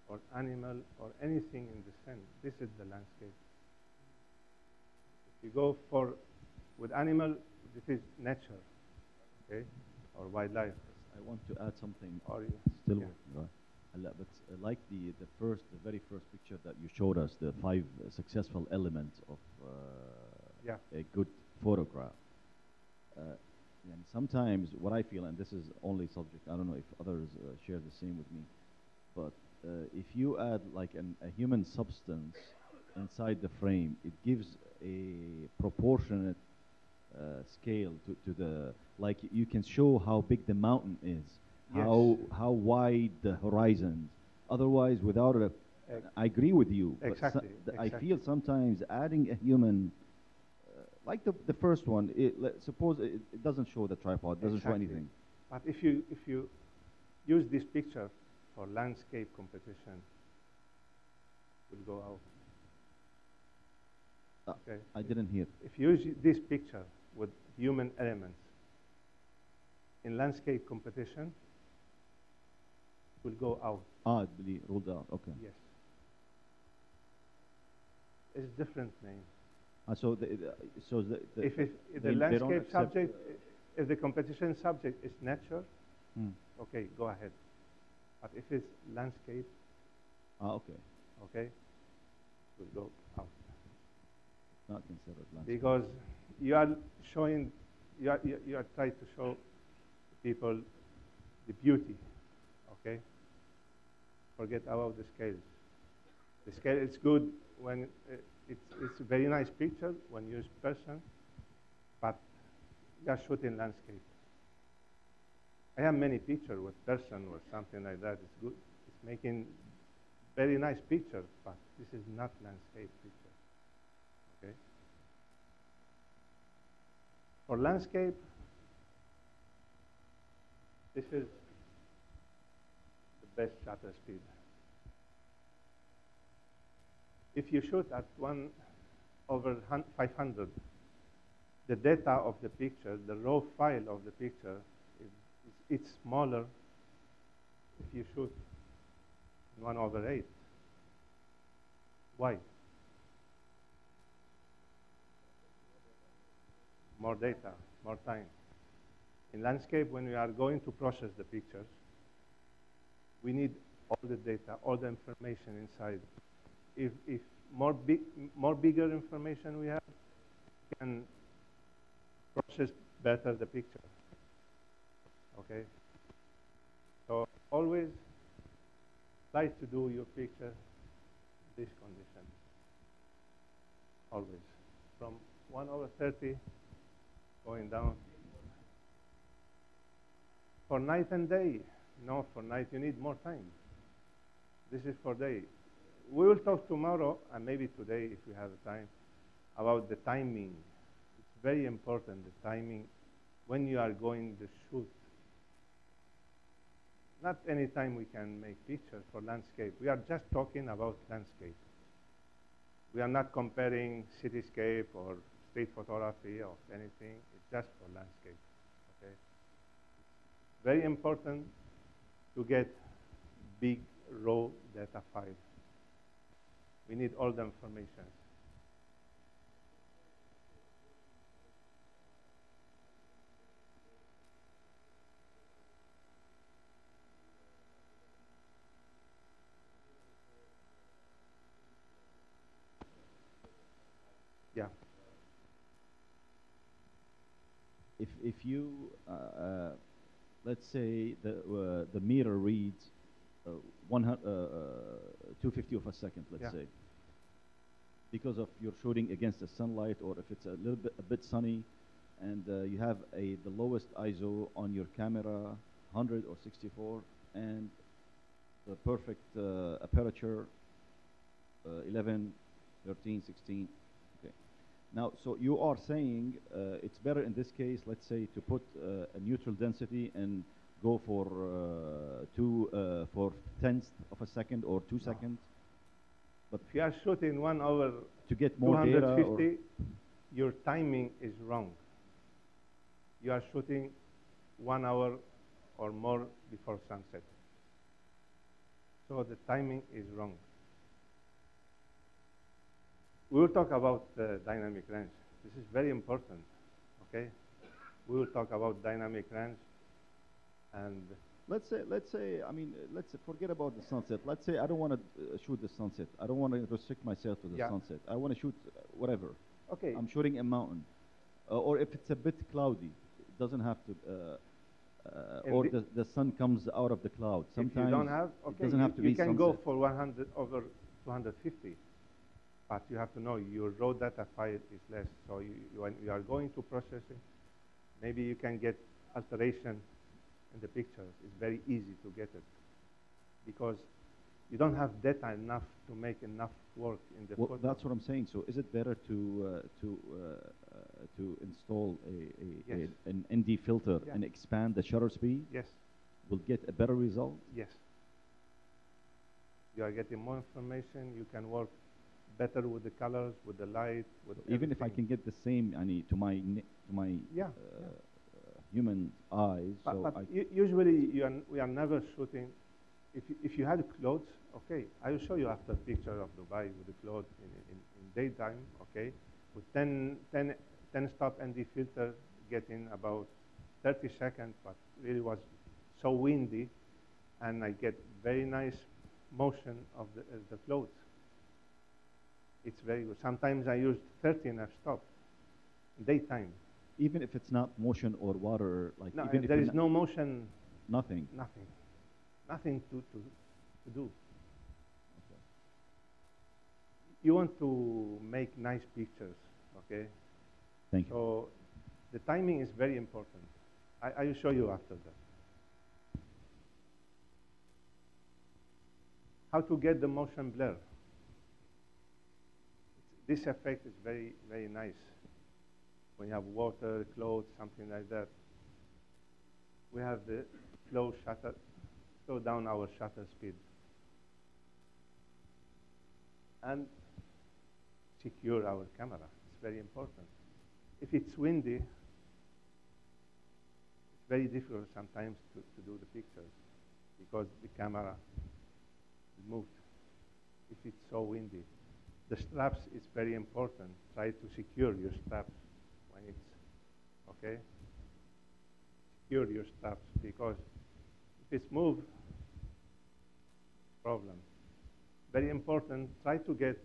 or animal or anything in the sense. This is the landscape. If you go for, with animal, this is nature, okay? Or wildlife. I want to add something. Or, Still yeah. working, right? But like the very first picture that you showed us, the 5 successful elements of a good photograph. And sometimes what I feel, and this is only subject, I don't know if others share the same with me, but if you add like a human substance inside the frame, it gives a proportionate scale to the, like you can show how big the mountain is. Yes. How wide the horizon. Otherwise, without a, I agree with you. Exactly. But I feel sometimes adding a human, like the first one. Suppose it doesn't show the tripod, doesn't show anything. But if you use this picture for landscape competition, it will go out. Okay. I didn't hear. If you use this picture with human elements in landscape competition, will go out. It will be ruled out. Okay. Yes. It's different name. If the landscape subject, if the competition subject is nature, okay, go ahead. But if it's landscape, okay, will go out. Not considered landscape. Because you are showing, you are trying to show people the beauty, okay? Forget about the scales. The scale is good when it's a very nice picture when you use person, but you are shooting landscape. I have many pictures with person or something like that. It's good. It's making very nice picture, but this is not landscape picture, okay? For landscape, this is the best shutter speed. If you shoot at 1/500, the data of the picture, the raw file of the picture, it's smaller if you shoot 1/8. Why? More data, more time. In landscape, when we are going to process the pictures, we need all the data, all the information inside. If more bigger information we have, we can process better the picture. Okay? So always try to do your picture this condition. Always. From 1/30 going down. For night and day, no, for night you need more time. This is for day. We will talk tomorrow, and maybe today if we have time, about the timing. It's very important, the timing when you are going to shoot. Not any time we can make pictures for landscape. We are just talking about landscape. We are not comparing cityscape or street photography or anything. It's just for landscape. Okay. Very important to get big raw data file. We need all the information. Yeah. If you let's say the meter reads 250 of a second, let's say, because of you're shooting against the sunlight, or if it's a bit sunny, and you have the lowest ISO on your camera, 100 or 64, and the perfect aperture, 11, 13, 16. Okay. Now, so you are saying it's better in this case, let's say, to put a neutral density and go for for tenths of a second or 2 seconds. But if you are shooting 1 hour to get more data, 250, your timing is wrong. You are shooting 1 hour or more before sunset. So the timing is wrong. We will talk about dynamic range. This is very important, okay? We will talk about dynamic range, and let's say, I mean, let's forget about the sunset. Let's say I don't want to shoot the sunset. I don't want to restrict myself to the sunset. I want to shoot whatever. Okay. I'm shooting a mountain, or if it's a bit cloudy, it doesn't have to. Or the sun comes out of the cloud. Sometimes if you don't have, it doesn't have to be you can sunset. go for 100 over 250, but you have to know your raw data file is less. So when you are going to processing, maybe you can get alteration in the pictures. It's very easy to get it because you don't have data enough to make enough work in the photo. That's what I'm saying. So is it better to install an ND filter and expand the shutter speed? Yes. Will get a better result? Yes. You are getting more information. You can work better with the colors, with the light, with even if I can get the same, I need to my human eyes. But usually we are never shooting. If you had clothes, okay, I will show you after picture of Dubai with the clothes in daytime, okay, with 10 stop ND filter getting about 30 seconds, but really was so windy, and I get very nice motion of the clothes. It's very good. Sometimes I use 13 f-stop daytime. Even if it's not motion or water, like no, even if there is no motion. Nothing. Nothing to do. Okay. You want to make nice pictures, okay? Thank you. So the timing is very important. I will show you after that. How to get the motion blur. This effect is very, very nice. When you have water, clothes, something like that. We have the slow shutter, slow down our shutter speed. And secure our camera. It's very important. If it's windy, it's very difficult sometimes to do the pictures because the camera is moved. If it's so windy. The straps is very important. Try to secure your straps when it's, okay? Secure your straps because if it's moved, problem. Very important, try to get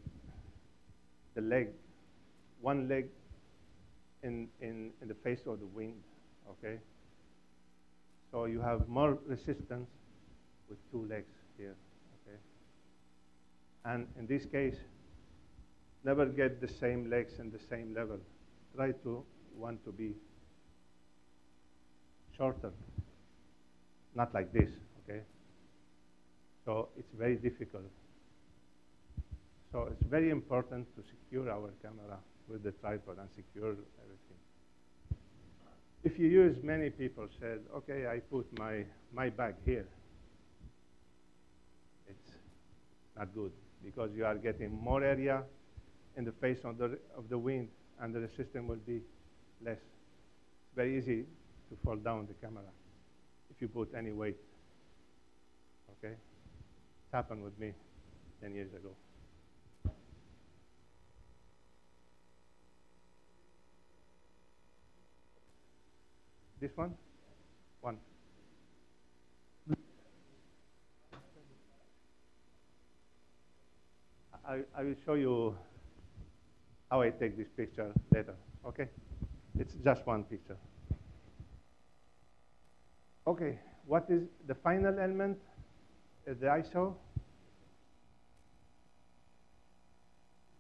the leg, one leg in the face of the wing, okay? So you have more resistance with 2 legs here, okay? And in this case, never get the same legs in the same level. Try to want to be shorter, not like this, okay? So it's very difficult. So it's very important to secure our camera with the tripod and secure everything. If if you use, many people said, okay, I put my bag here. It's not good because you are getting more area in the face of the wind, and the system will be less. It's very easy to fall down the camera if you put any weight. Okay? It happened with me 10 years ago. This one? One. I will show you how I take this picture later, okay? It's just one picture. Okay, what is the final element? Is the ISO.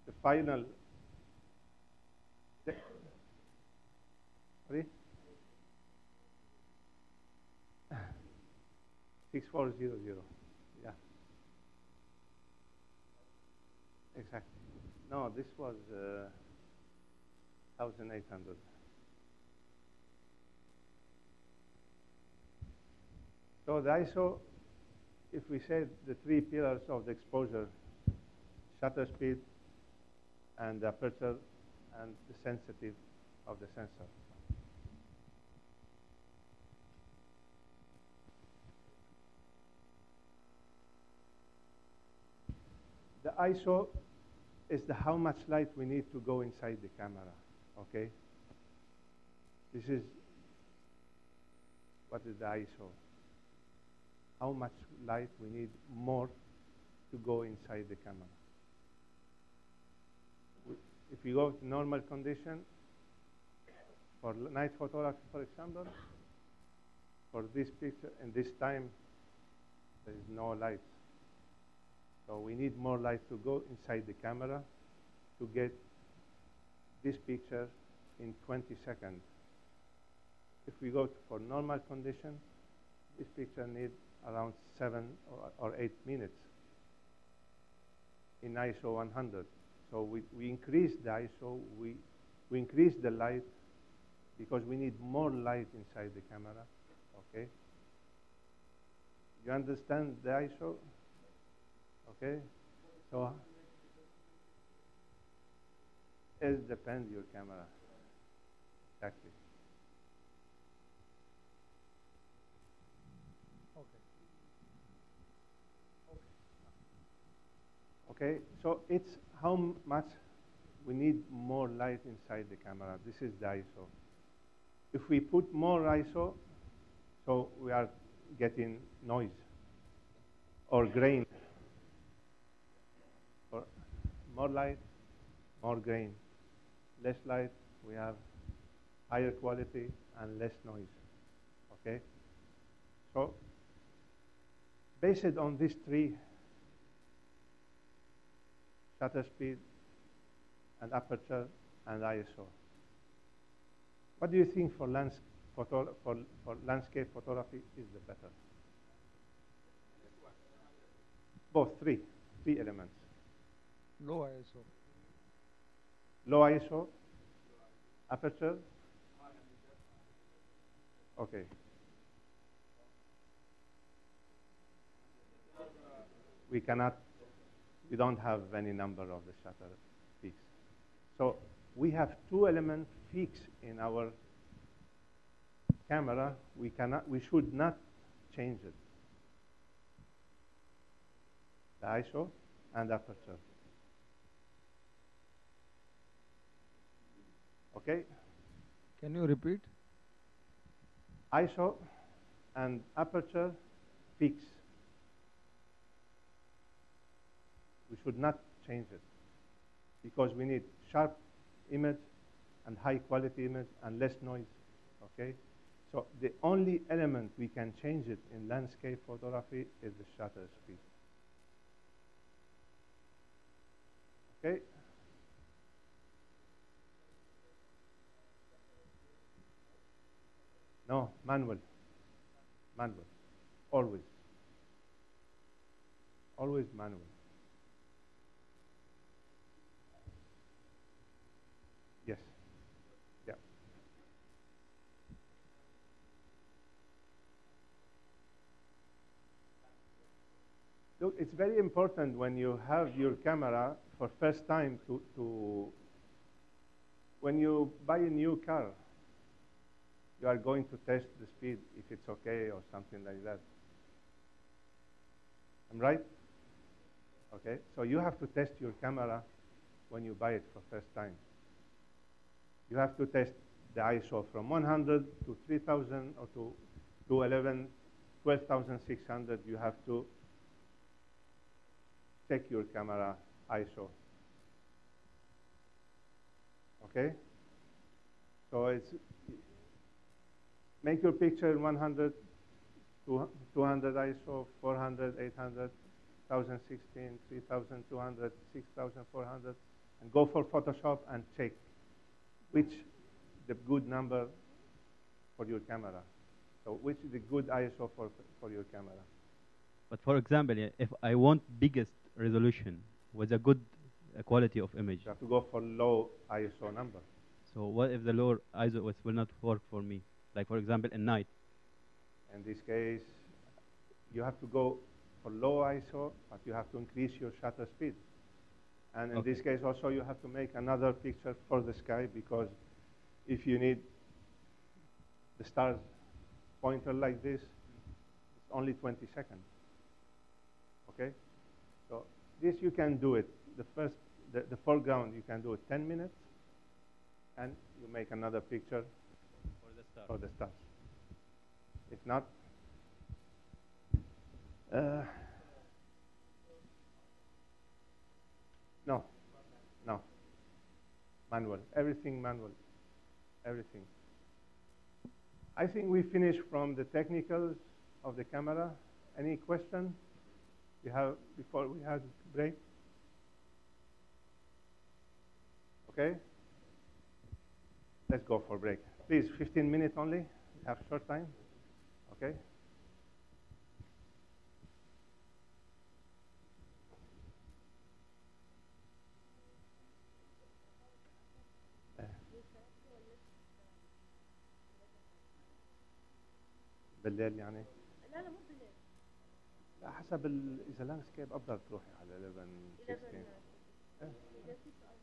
The final. Sorry? 6400. Yeah. Exactly. No, this was 1800. So the ISO, if we say the three pillars of the exposure, shutter speed and the aperture and the sensitivity of the sensor. The ISO is how much light we need to go inside the camera, okay? This is, what is the ISO? How much light we need more to go inside the camera. If you go to normal condition, for night photography, for example, for this picture, and this time, there is no light. So we need more light to go inside the camera to get this picture in 20 seconds. If we go for normal condition, this picture needs around 7 or 8 minutes in ISO 100. So we increase the ISO, we increase the light because we need more light inside the camera, okay? You understand the ISO? Okay, so it depends your camera, exactly. Okay, so it's how much we need more light inside the camera. This is the ISO. If we put more ISO, so we are getting noise or grain. For more light, more grain. Less light, we have higher quality and less noise. Okay? So, based on these three, shutter speed and aperture and ISO, what do you think for landscape photography is the better? Both, three elements. Low ISO. Low ISO, aperture. Okay. We don't have any number of the shutter peaks. So we have two elements fixed in our camera. We should not change it. The ISO and aperture. Okay? Can you repeat? ISO and aperture fixed. We should not change it because we need sharp image and high quality image and less noise, okay? So the only element we can change it in landscape photography is the shutter speed. Okay? No, manual. Manual. Always. Always manual. Yes. Yeah. it's very important when you have your camera for first time when you buy a new car, you are going to test the speed, if it's okay or something like that. I'm right? Okay, so you have to test your camera when you buy it for first time. You have to test the ISO from 100 to 3000 or to 12,600. You have to check your camera ISO. Okay? So it's make your picture 100, 200 ISO, 400, 800, 1016, 3200, 6400, and go for Photoshop and check which the good number for your camera. So which is the good ISO for your camera. But for example, if I want biggest resolution with a good quality of image, you have to go for low ISO number. So what if the lower ISO will not work for me? Like for example, at night. In this case, you have to go for low ISO, but you have to increase your shutter speed. And in this case also, you have to make another picture for the sky, because if you need the stars pointer like this, it's only 20 seconds. Okay? So this you can do it. The foreground, you can do it 10 minutes, and you make another picture for the stars. If not, no, manual, everything manual, everything. I think we finished from the technicals of the camera. Any question you have before we have break? Okay, let's go for break. Please, 15 minutes only. We have short time. Okay. بالليل يعني؟ لا مو بالليل. لا حسب إذا لاندسكيب أفضل تروحي على 11 16. إذا في سؤال.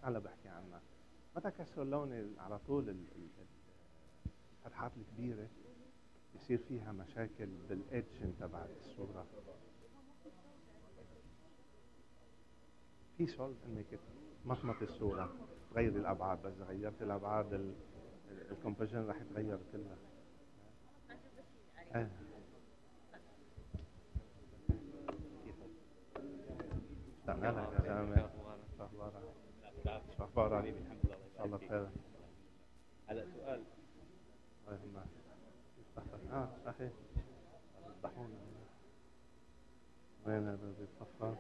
أنا بحكي عنها. متى كسر اللون على طول الفتحات الكبيرة يصير فيها مشاكل بالإيدج تبع الصورة. في سولف إنك مطمط الصورة، تغير الأبعاد، بس غيرت الأبعاد الكومبوزيشن راح يتغير كلها. اشتقنا لك يا زلمة. شو أخبارك؟ الحمد لله. إن شاء الله بخير. هلا سؤال. الله يهمك. أخي يفضحونا. وين هذا بيتصفى؟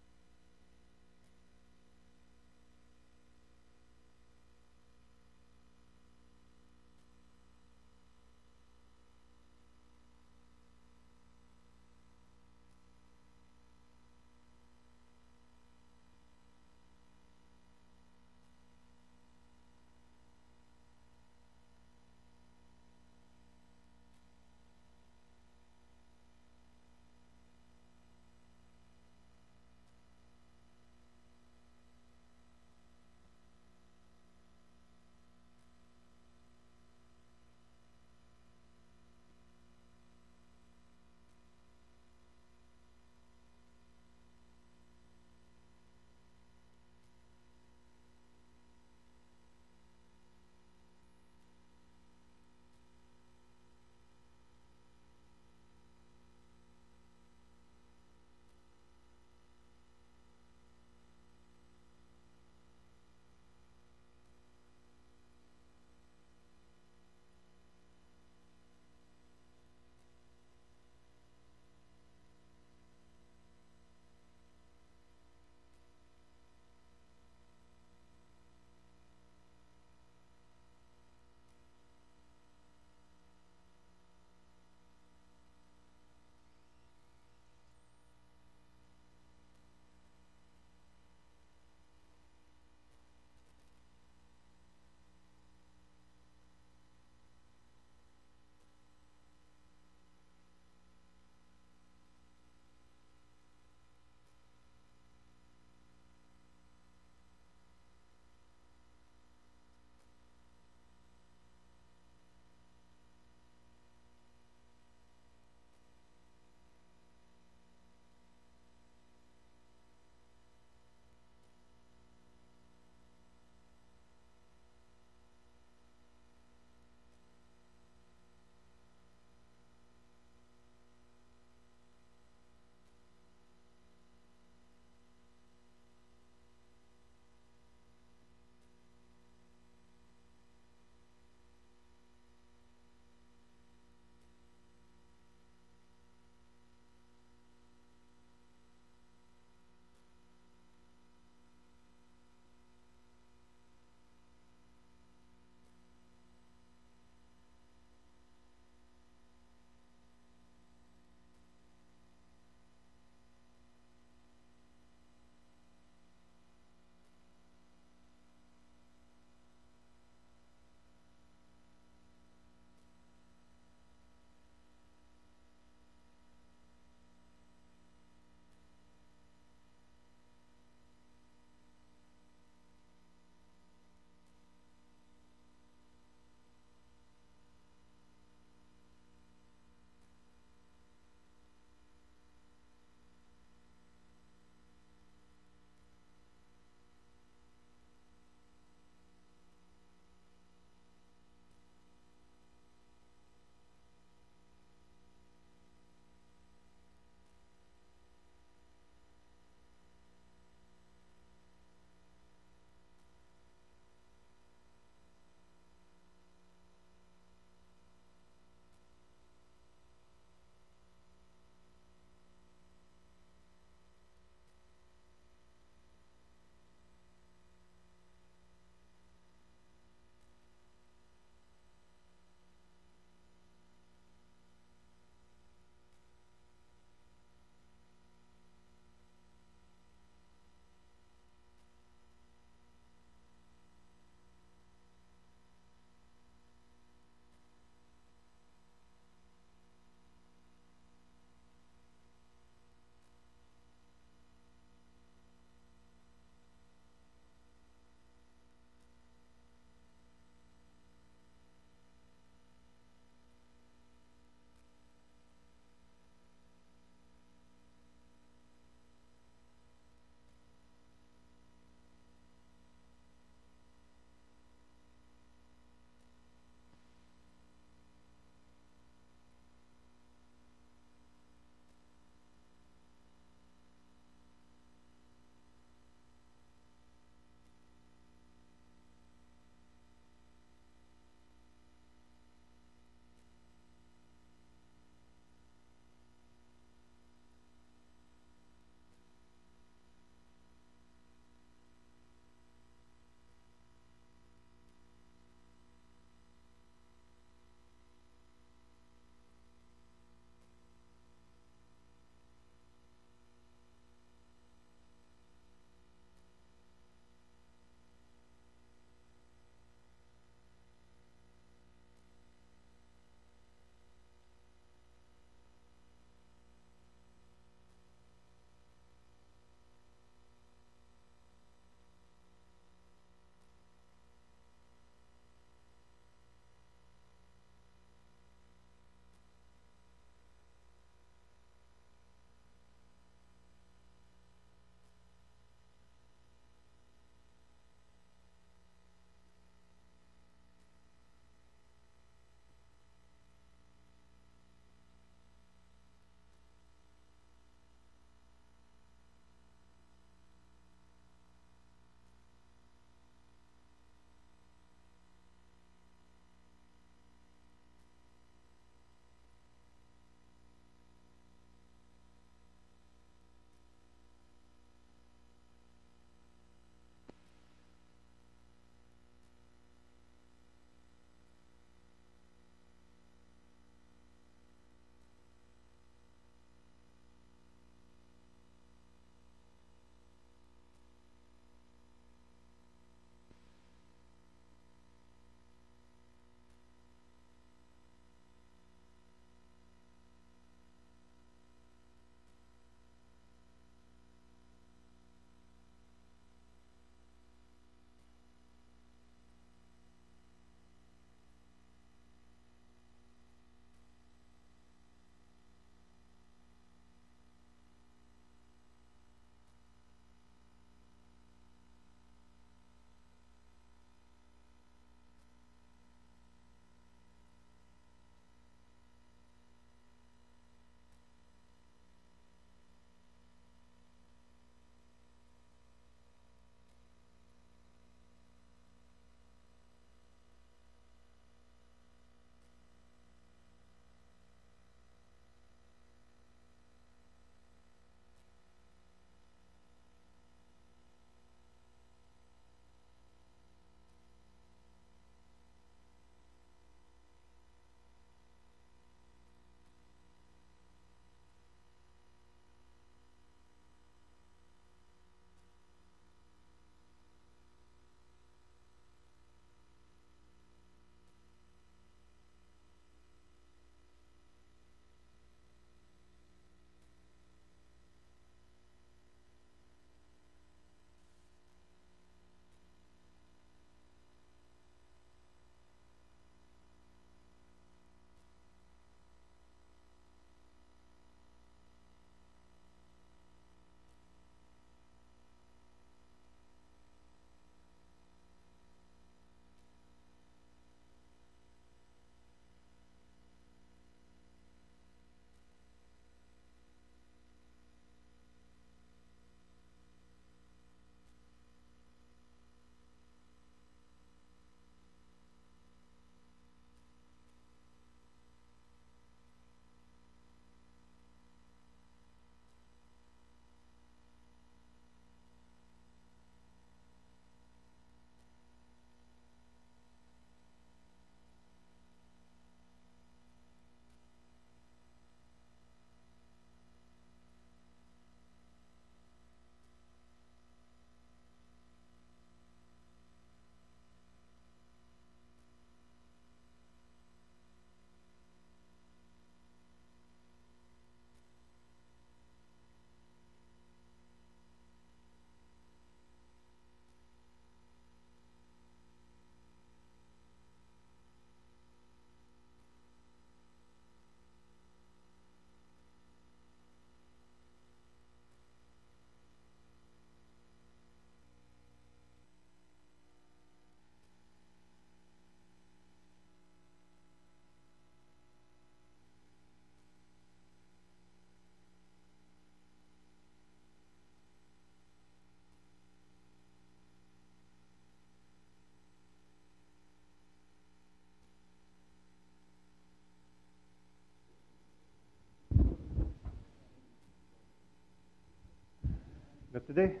today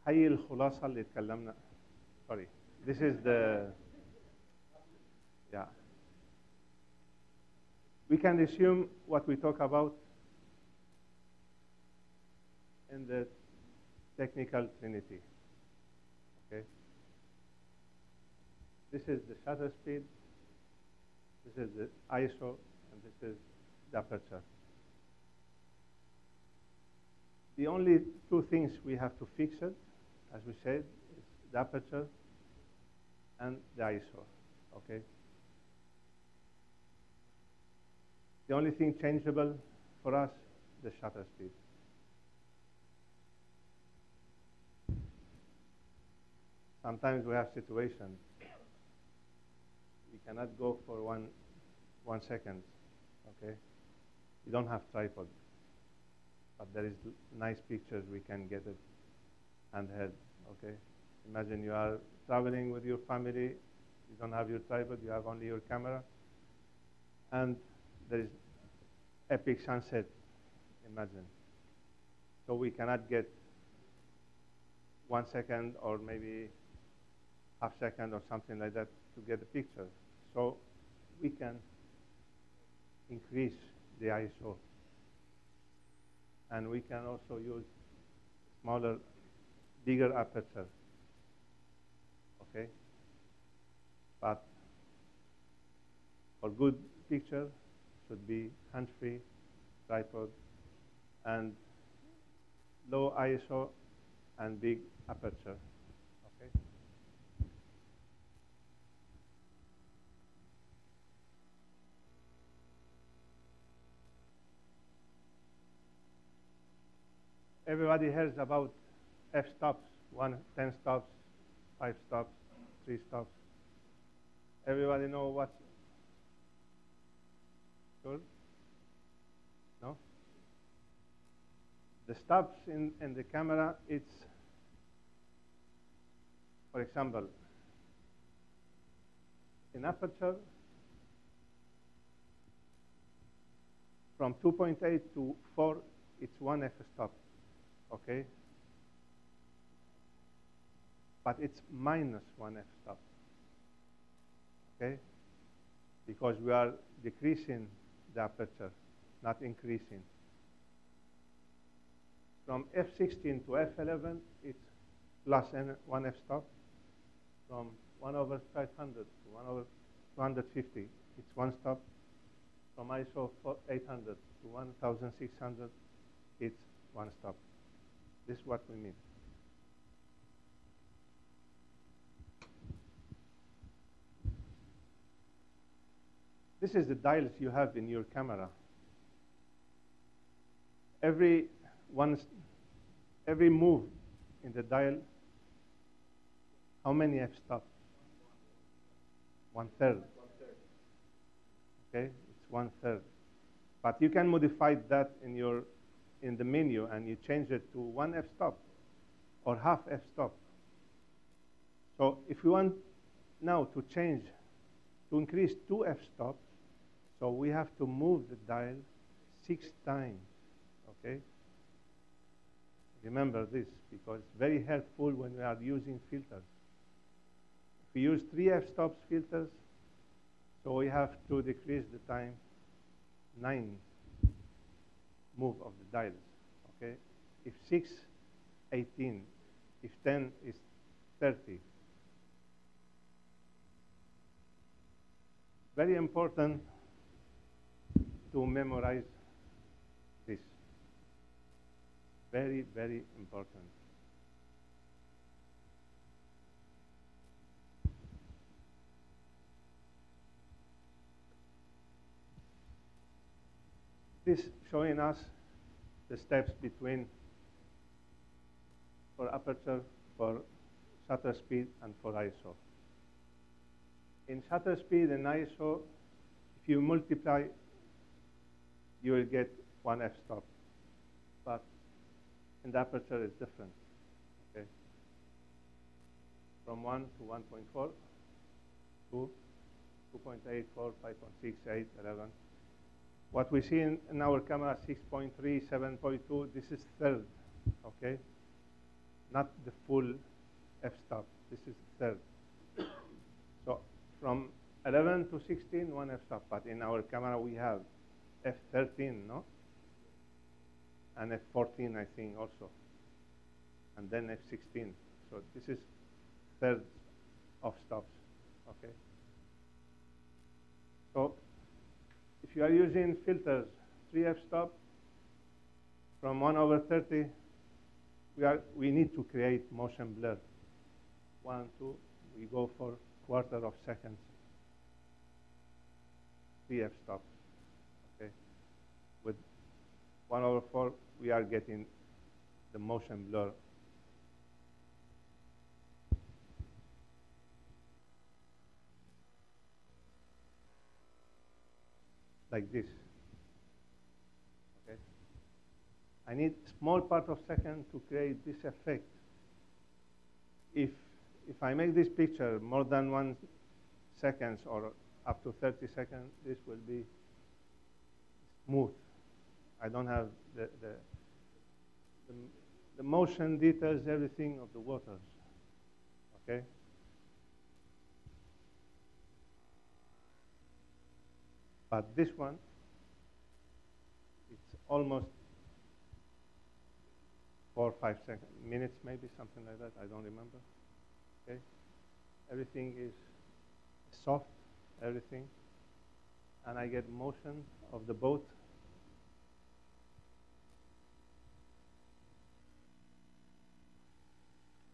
هي الخلاصة اللي اتكلمنا. Sorry, this is the We can resume what we talk about in the technical trinity. Okay. This is the shutter speed, this is the ISO, and this is the aperture. The only two things we have to fix it, as we said, is the aperture and the ISO. Okay. The only thing changeable for us, the shutter speed. Sometimes we have situations we cannot go for one second. Okay, you don't have tripod, but there is nice pictures we can get it handheld. Okay, imagine you are traveling with your family, you don't have your tripod, you have only your camera, and there is epic sunset, imagine. So we cannot get 1 second or maybe half second or something like that to get the picture. So we can increase the ISO. And we can also use smaller, bigger aperture. Okay? But for good picture, should be hands-free, tripod, and low ISO and big aperture. Okay. Everybody hears about f-stops, 10 stops, 5 stops, 3 stops. Everybody know what? Sure? No? The stops in the camera, it's, for example, in aperture, from 2.8 to 4, it's 1 f-stop, okay? But it's minus 1 f-stop, okay? Because we are decreasing the aperture, not increasing. From f16 to f11, it's plus 1 f-stop. From 1/500 to 1/250, it's 1 stop. From ISO 800 to 1600, it's 1 stop. This is what we mean. This is the dials you have in your camera. Every move in the dial, how many f-stops? 1/3. Okay, it's 1/3. But you can modify that in the menu, and you change it to 1 f-stop or half f-stop. So if we want now to increase 2 f-stops, so we have to move the dial 6 times, okay? Remember this, because it's very helpful when we are using filters. If we use 3 f-stops filters, so we have to decrease the time 9 move of the dials, okay? If 6, 18. If 10 is 30. Very important to memorize this. Very, very important. This showing us the steps between for aperture, for shutter speed, and for ISO. In shutter speed and ISO, if you multiply, you will get 1 f-stop. But in the aperture, it's different. Okay, from 1 to 1.4 to 2.8, 4, 5.6, 8, 11. What we see in our camera, 6.3, 7.2, this is third, okay? Not the full f-stop. This is third. So from 11 to 16, one f-stop. But in our camera, we have f13, no? And f14, I think, also. And then f16. So this is third of stops, okay? So if you are using filters, 3 f-stop, from 1/30, we need to create motion blur. 1, 2, we go for quarter of seconds. 3 f-stops, okay? With 1/4, we are getting the motion blur. Like this, okay? I need small part of second to create this effect. If I make this picture more than 1 second or up to 30 seconds, this will be smooth. I don't have the motion details, everything of the waters, okay? But this one, it's almost 4 or 5 minutes, maybe, something like that. I don't remember. Okay? Everything is soft, everything. And I get motion of the boat.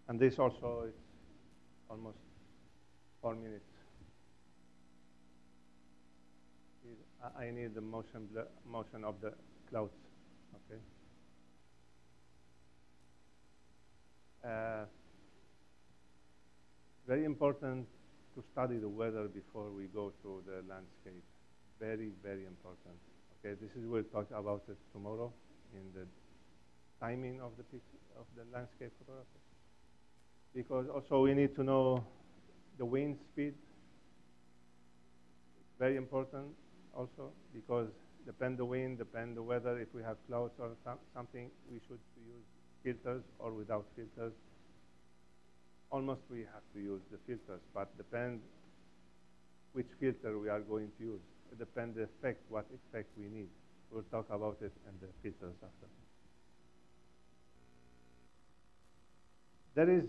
And this also is almost 4 minutes. I need the motion of the clouds, okay? Very important to study the weather before we go to the landscape. Very, very important. Okay, this is we'll talk about it tomorrow in the timing of the picture of the landscape photography. Because also we need to know the wind speed. Very important. Also, because depend the wind, depend the weather. If we have clouds or something, we should use filters or without filters. Almost we have to use the filters, but depend which filter we are going to use. It depends the effect, what effect we need. We'll talk about it and the filters after. There is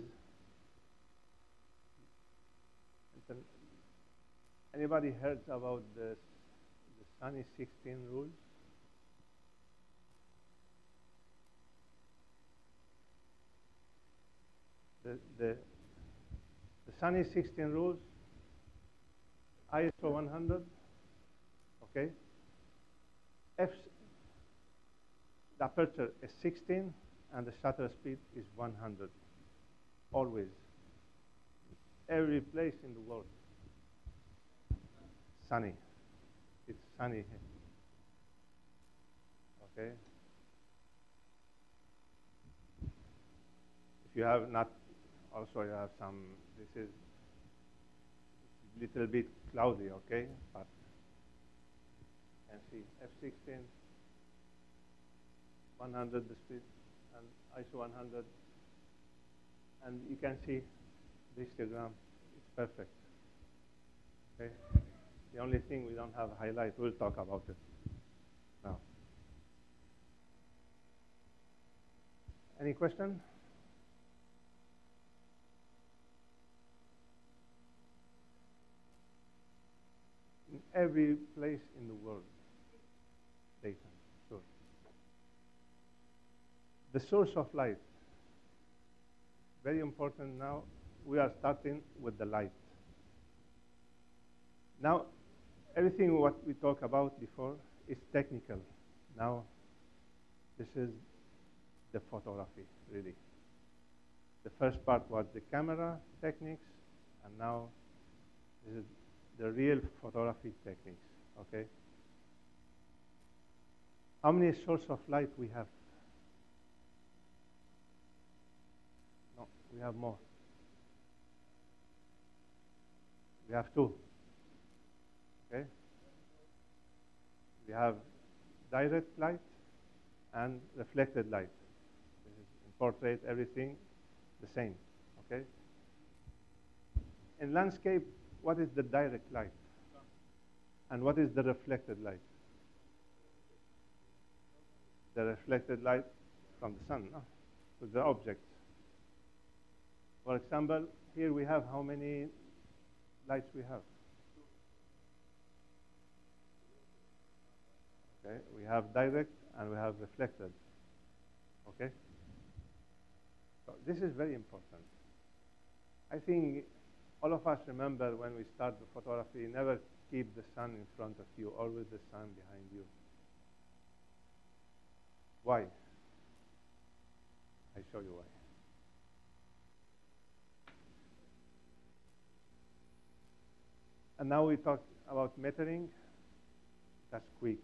anybody heard about the Sunny 16 rules? The Sunny 16 rules, ISO 100, okay? The aperture is 16 and the shutter speed is 100, always. Every place in the world, sunny. It's sunny here. Okay? If you have not, also you have some, this is a little bit cloudy, okay? But you can see F16, 100 the speed, and ISO 100. And you can see the histogram, it's perfect, okay? The only thing we don't have a highlight, we'll talk about it now. Any question? In every place in the world, daytime, sure. The source of light, very important now. We are starting with the light. Now, everything what we talked about before is technical. Now, this is the photography, really. The first part was the camera techniques, and now this is the real photography techniques, okay? How many sources of light we have? No, we have more. We have 2. Okay? We have direct light and reflected light. This is in portrait, everything the same, okay? In landscape, what is the direct light? And what is the reflected light? The reflected light from the sun, no? To the objects. For example, here we have how many lights we have? Okay, we have direct and we have reflected. Okay? So this is very important. I think all of us remember when we start the photography, never keep the sun in front of you, always the sun behind you. Why? I show you why. And now we talk about metering. That's quick.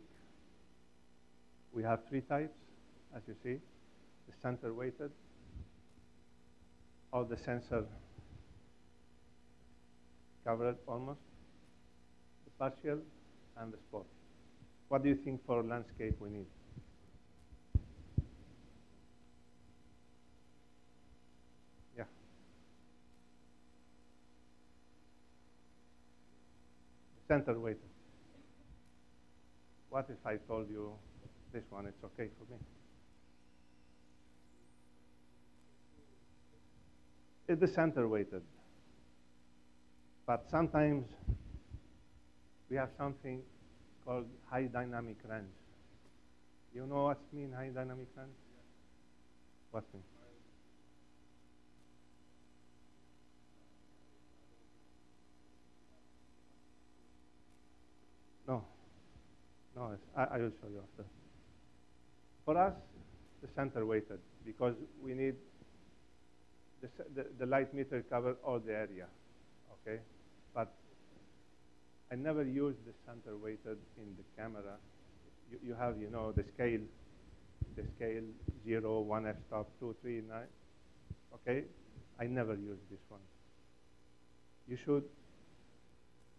We have three types, as you see. The center weighted, or the sensor covered almost, the partial, and the spot. What do you think for landscape we need? Yeah. Center weighted. What if I told you this one, it's okay for me? It's the center weighted. But sometimes we have something called high dynamic range. You know what mean high dynamic range? What mean? No. No, I will show you after. For us, the center weighted, because we need the light meter cover all the area, okay? But I never use the center weighted in the camera. You have, you know, the scale 0, 1 f-stop, 2, 3, 9, okay? I never use this one.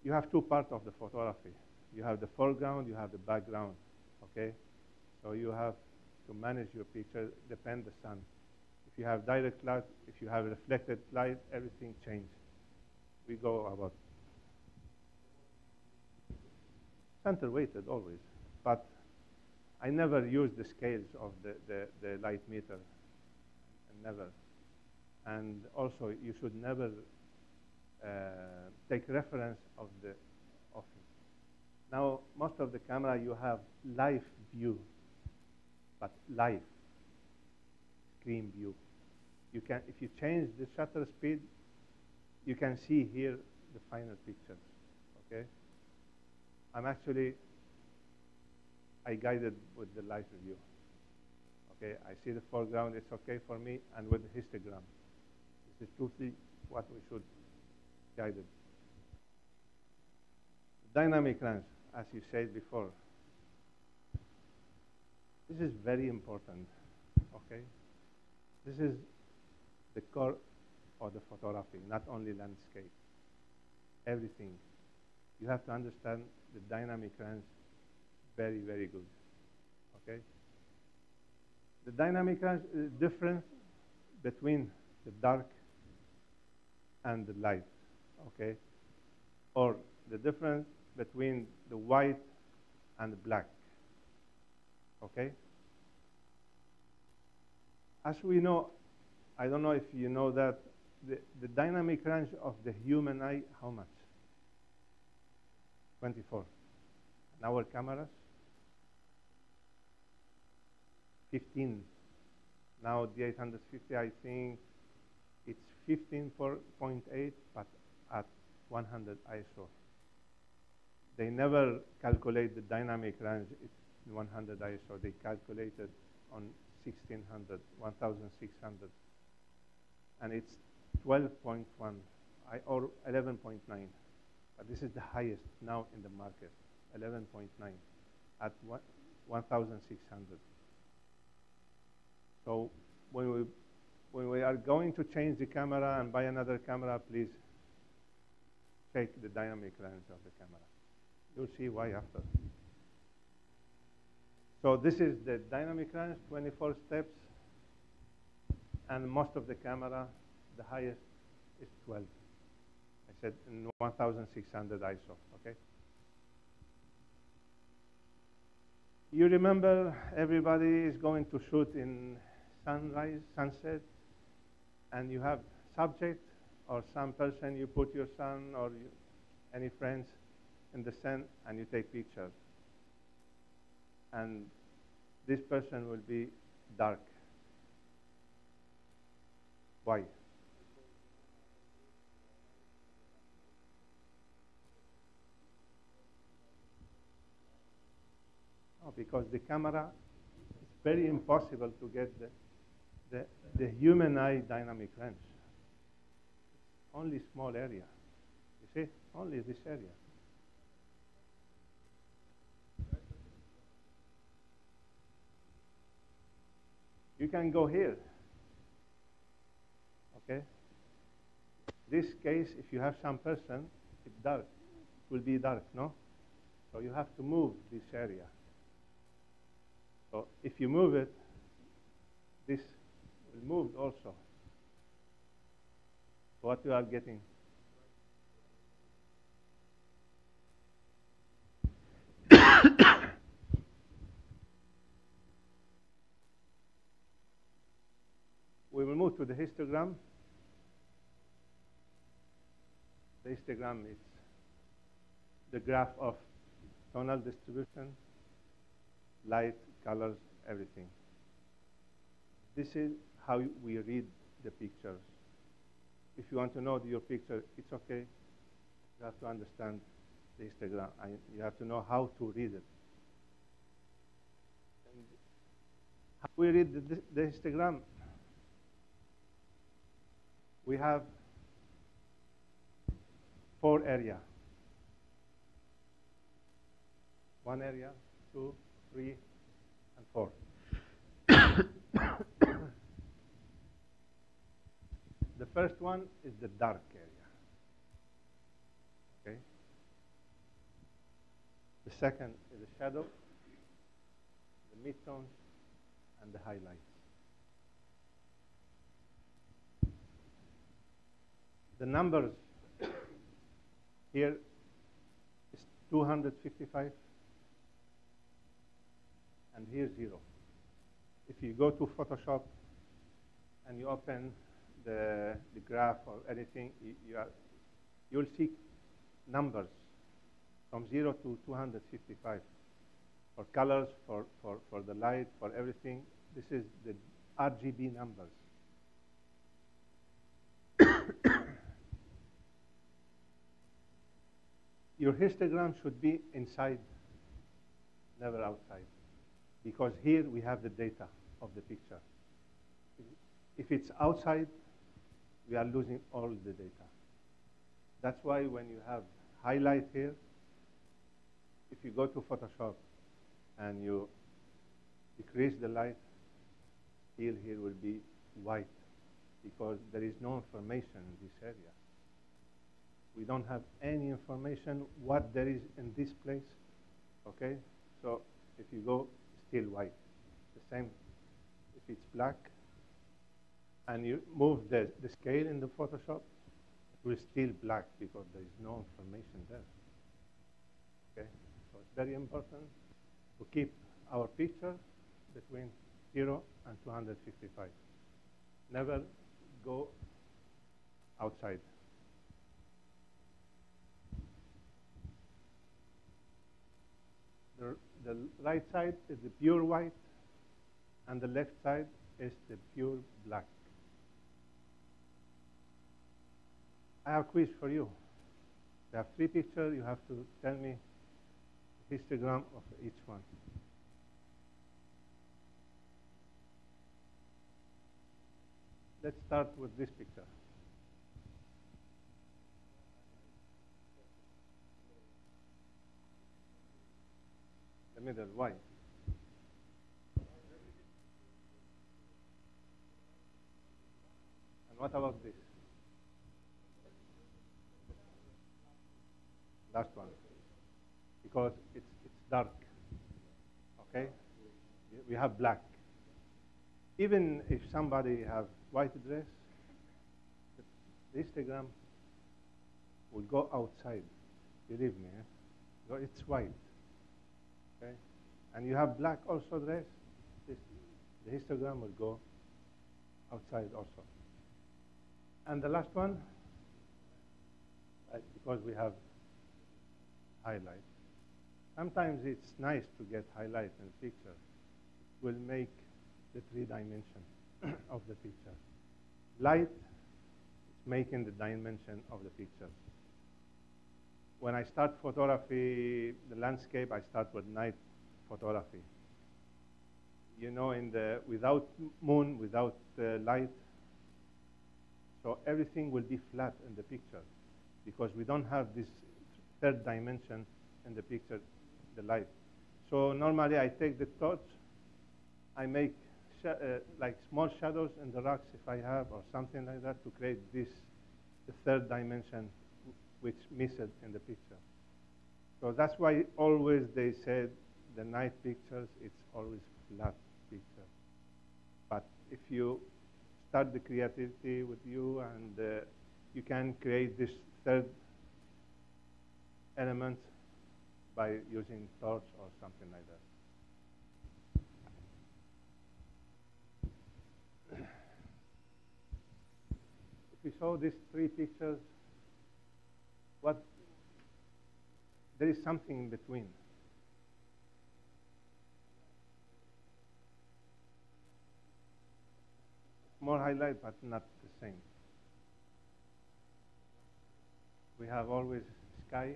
You have two parts of the photography. You have the foreground, you have the background, okay? So you have to manage your picture, depend the sun. If you have direct light, if you have reflected light, everything changes. We go about center weighted always, but I never use the scales of the light meter, never. And also, you should never take reference of the office. Now, most of the camera you have live view, but live screen view. You can, if you change the shutter speed, you can see here the final picture. Okay. I guided with the live view. Okay, I see the foreground, it's okay for me, and with the histogram. This is truly what we should guide it. Dynamic range, as you said before. This is very important, okay? This is the core of the photography, not only landscape, everything. You have to understand the dynamic range very, very good, okay? The dynamic range is the difference between the dark and the light, okay? Or the difference between the white and the black, okay? As we know, I don't know if you know that, the dynamic range of the human eye, how much? 24. And our cameras? 15. Now the 850, I think it's 15.8, but at 100 ISO. They never calculate the dynamic range in 100 ISO. They calculated on 1600, 1600. And it's 12.1 or 11.9. But this is the highest now in the market, 11.9 at 1600. So when we are going to change the camera and buy another camera, please check the dynamic range of the camera. You'll see why after. So this is the dynamic range, 24 steps, and most of the camera, the highest is 12. I said in 1600 ISO, okay? You remember everybody is going to shoot in sunrise, sunset, and you have subject or some person, you put your son or any friends in the sun and you take pictures. And this person will be dark. Why? Oh, because the camera, it's very impossible to get the human eye dynamic range. Only small area. You see? Only this area. You can go here. Okay? This case, if you have some person, it's dark. It will be dark, no? So you have to move this area. So if you move it, this will move also. What you are getting? We will move to the histogram. The histogram is the graph of tonal distribution, light, colors, everything. This is how we read the pictures. If you want to know your picture, it's okay. You have to understand the histogram. You have to know how to read it. And how we read the histogram? We have 4 areas. 1 area, 2, 3, and 4. The first one is the dark area. Okay? The second is the shadow, the midtones, and the highlights. The numbers here is 255, and here 0. If you go to Photoshop and you open the graph or anything, you'll see numbers from 0 to 255 for colors, for the light, for everything. This is the RGB numbers. Your histogram should be inside, never outside, because here we have the data of the picture. If it's outside, we are losing all the data. That's why when you have highlight here, if you go to Photoshop and you decrease the light, here will be white, because there is no information in this area. We don't have any information what there is in this place, okay? So if you go, still white. The same if it's black, and you move the scale in the Photoshop, it will still black because there is no information there, okay? So it's very important to keep our picture between 0 and 255. Never go outside. The right side is the pure white, and the left side is the pure black. I have a quiz for you. You have 3 pictures. You have to tell me the histogram of each one. Let's start with this picture. The middle, why? And what about this? Last one. Because it's dark. Okay? we have black. Even if somebody have white dress, the histogram will go outside. Believe me, so it's white. Okay, and you have black also dress. The histogram will go outside also. And the last one, because we have highlight. Sometimes it's nice to get highlight in the picture. It will make the 3-dimension of the picture. Light is making the dimension of the picture. When I start photography, the landscape, I start with night photography. You know, without moon, without light, so everything will be flat in the picture because we don't have this third dimension in the picture, the light. So normally I take the torch, I make like small shadows in the rocks if I have or something like that to create the third dimension which missing in the picture. So that's why always they said the night pictures, it's always flat picture. But if you start the creativity with you and you can create this third element by using torch or something like that. If we saw these 3 pictures, there is something in between. More highlight, but not the same. We have always sky.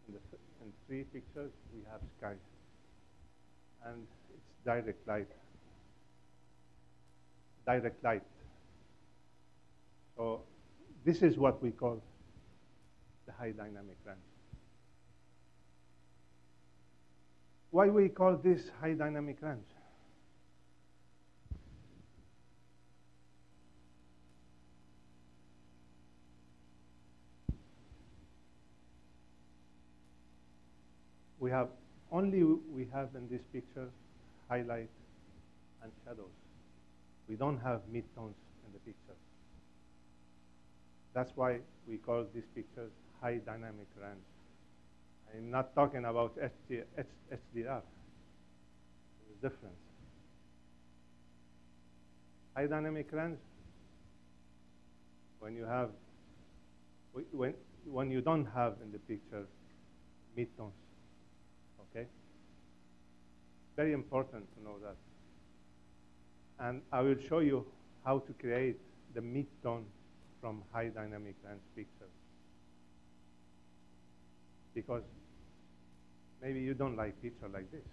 In 3 pictures, we have sky. And it's direct light. Direct light. So this is what we call the high dynamic range. Why we call this high dynamic range? We have in this picture highlight and shadows. We don't have midtones in the picture. That's why we call these pictures high dynamic range. I'm not talking about HDR. There's a difference. High dynamic range, when you have, when you don't have in the picture midtones. Okay? Very important to know that. And I will show you how to create the midtone from high dynamic range picture. Because maybe you don't like picture like this.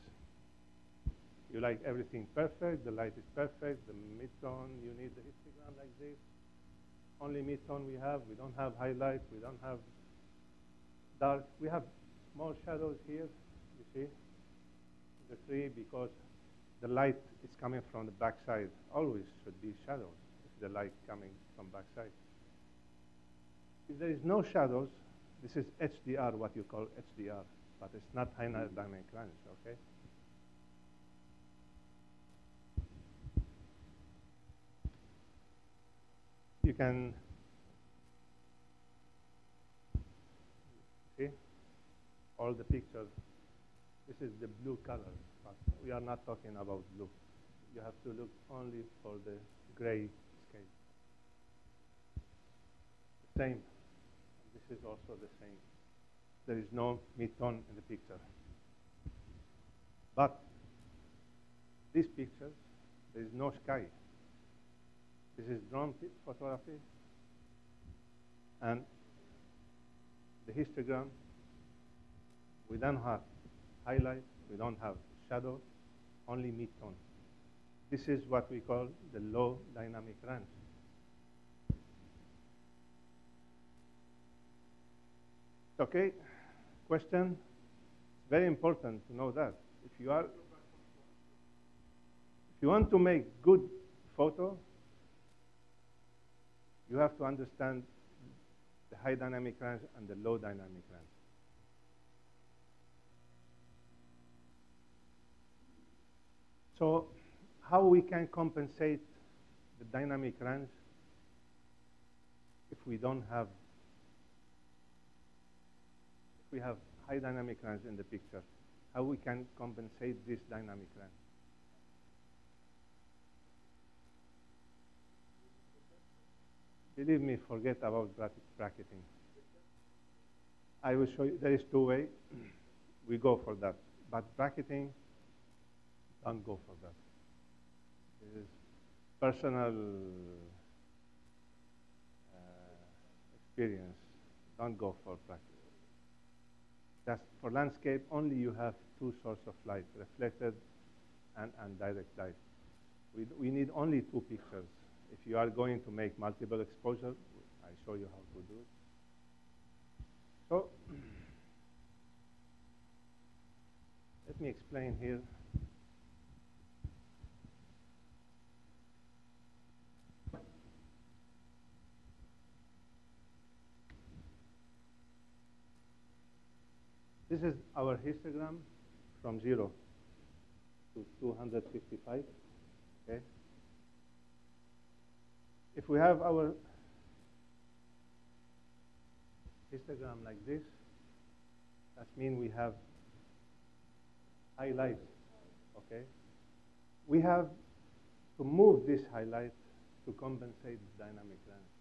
You like everything perfect, the light is perfect, the midtone, you need the histogram like this. Only midtone we have, we don't have highlight, we don't have dark. We have small shadows here, you see, the tree, because the light is coming from the back side. Always should be shadows if the light coming from back side. If there is no shadows, this is HDR, what you call HDR, but it's not high dynamic range, okay? You can see all the pictures. This is the blue color, but we are not talking about blue. You have to look only for the gray scale. The same. This is also the same. There is no midtone in the picture. But these pictures, there is no sky. This is drone photography. And the histogram, we don't have highlight, we don't have shadow, only midtone. This is what we call the low dynamic range. Okay, question? Very important to know that. If you want to make good photo, you have to understand the high dynamic range and the low dynamic range. So how we can compensate the dynamic range if we don't have, if we have high dynamic range in the picture, how we can compensate this dynamic range? Believe me, forget about bracketing. I will show you, there is two ways. We go for that. But bracketing, don't go for that. It is personal experience. Don't go for bracketing. Just for landscape, only you have two sources of light, reflected and direct light. We need only two pictures. If you are going to make multiple exposure, I show you how to do it. So let me explain here. This is our histogram from 0 to 255. Okay. If we have our histogram like this, that means we have highlight. Okay. We have to move this highlight to compensate the dynamic range.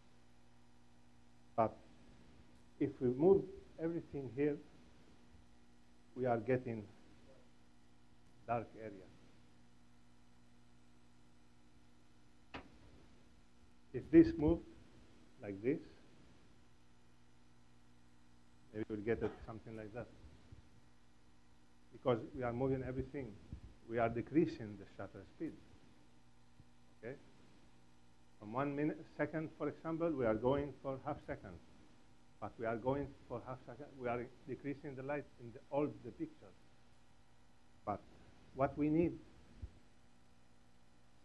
But if we move everything here, we are getting dark area. If this moved like this, maybe we'll get it something like that. Because we are moving everything, we are decreasing the shutter speed. Okay? From 1 second, for example, we are going for half second. But we are going for half second, we are decreasing the light in all the pictures. But what we need,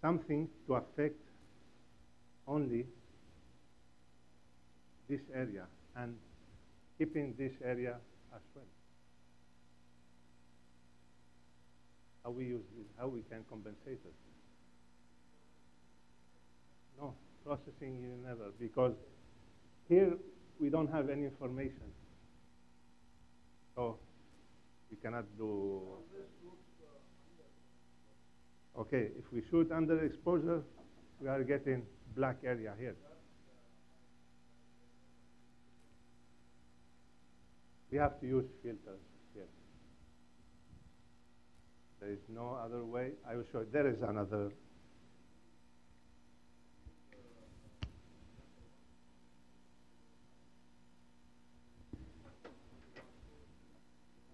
something to affect only this area and keeping this area as well. How we use this, how we can compensate it. No, processing you never, because here we don't have any information. So we cannot do. Okay, if we shoot under exposure, we are getting black area here. We have to use filters here. There is no other way. I will show you. There is another.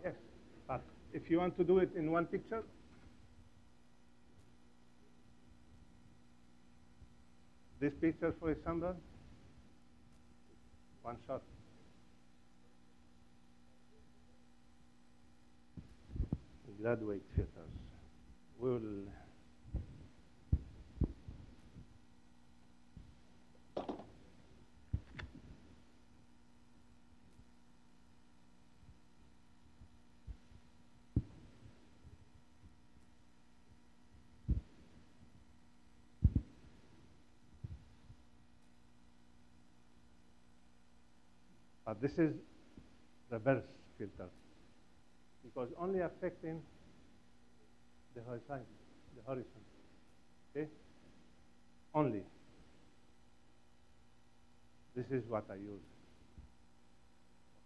Yes, but if you want to do it in one picture, this picture, for example, one shot. Graduate filters. We will but this is reverse filter, because only affecting the horizon, okay? Only. This is what I use,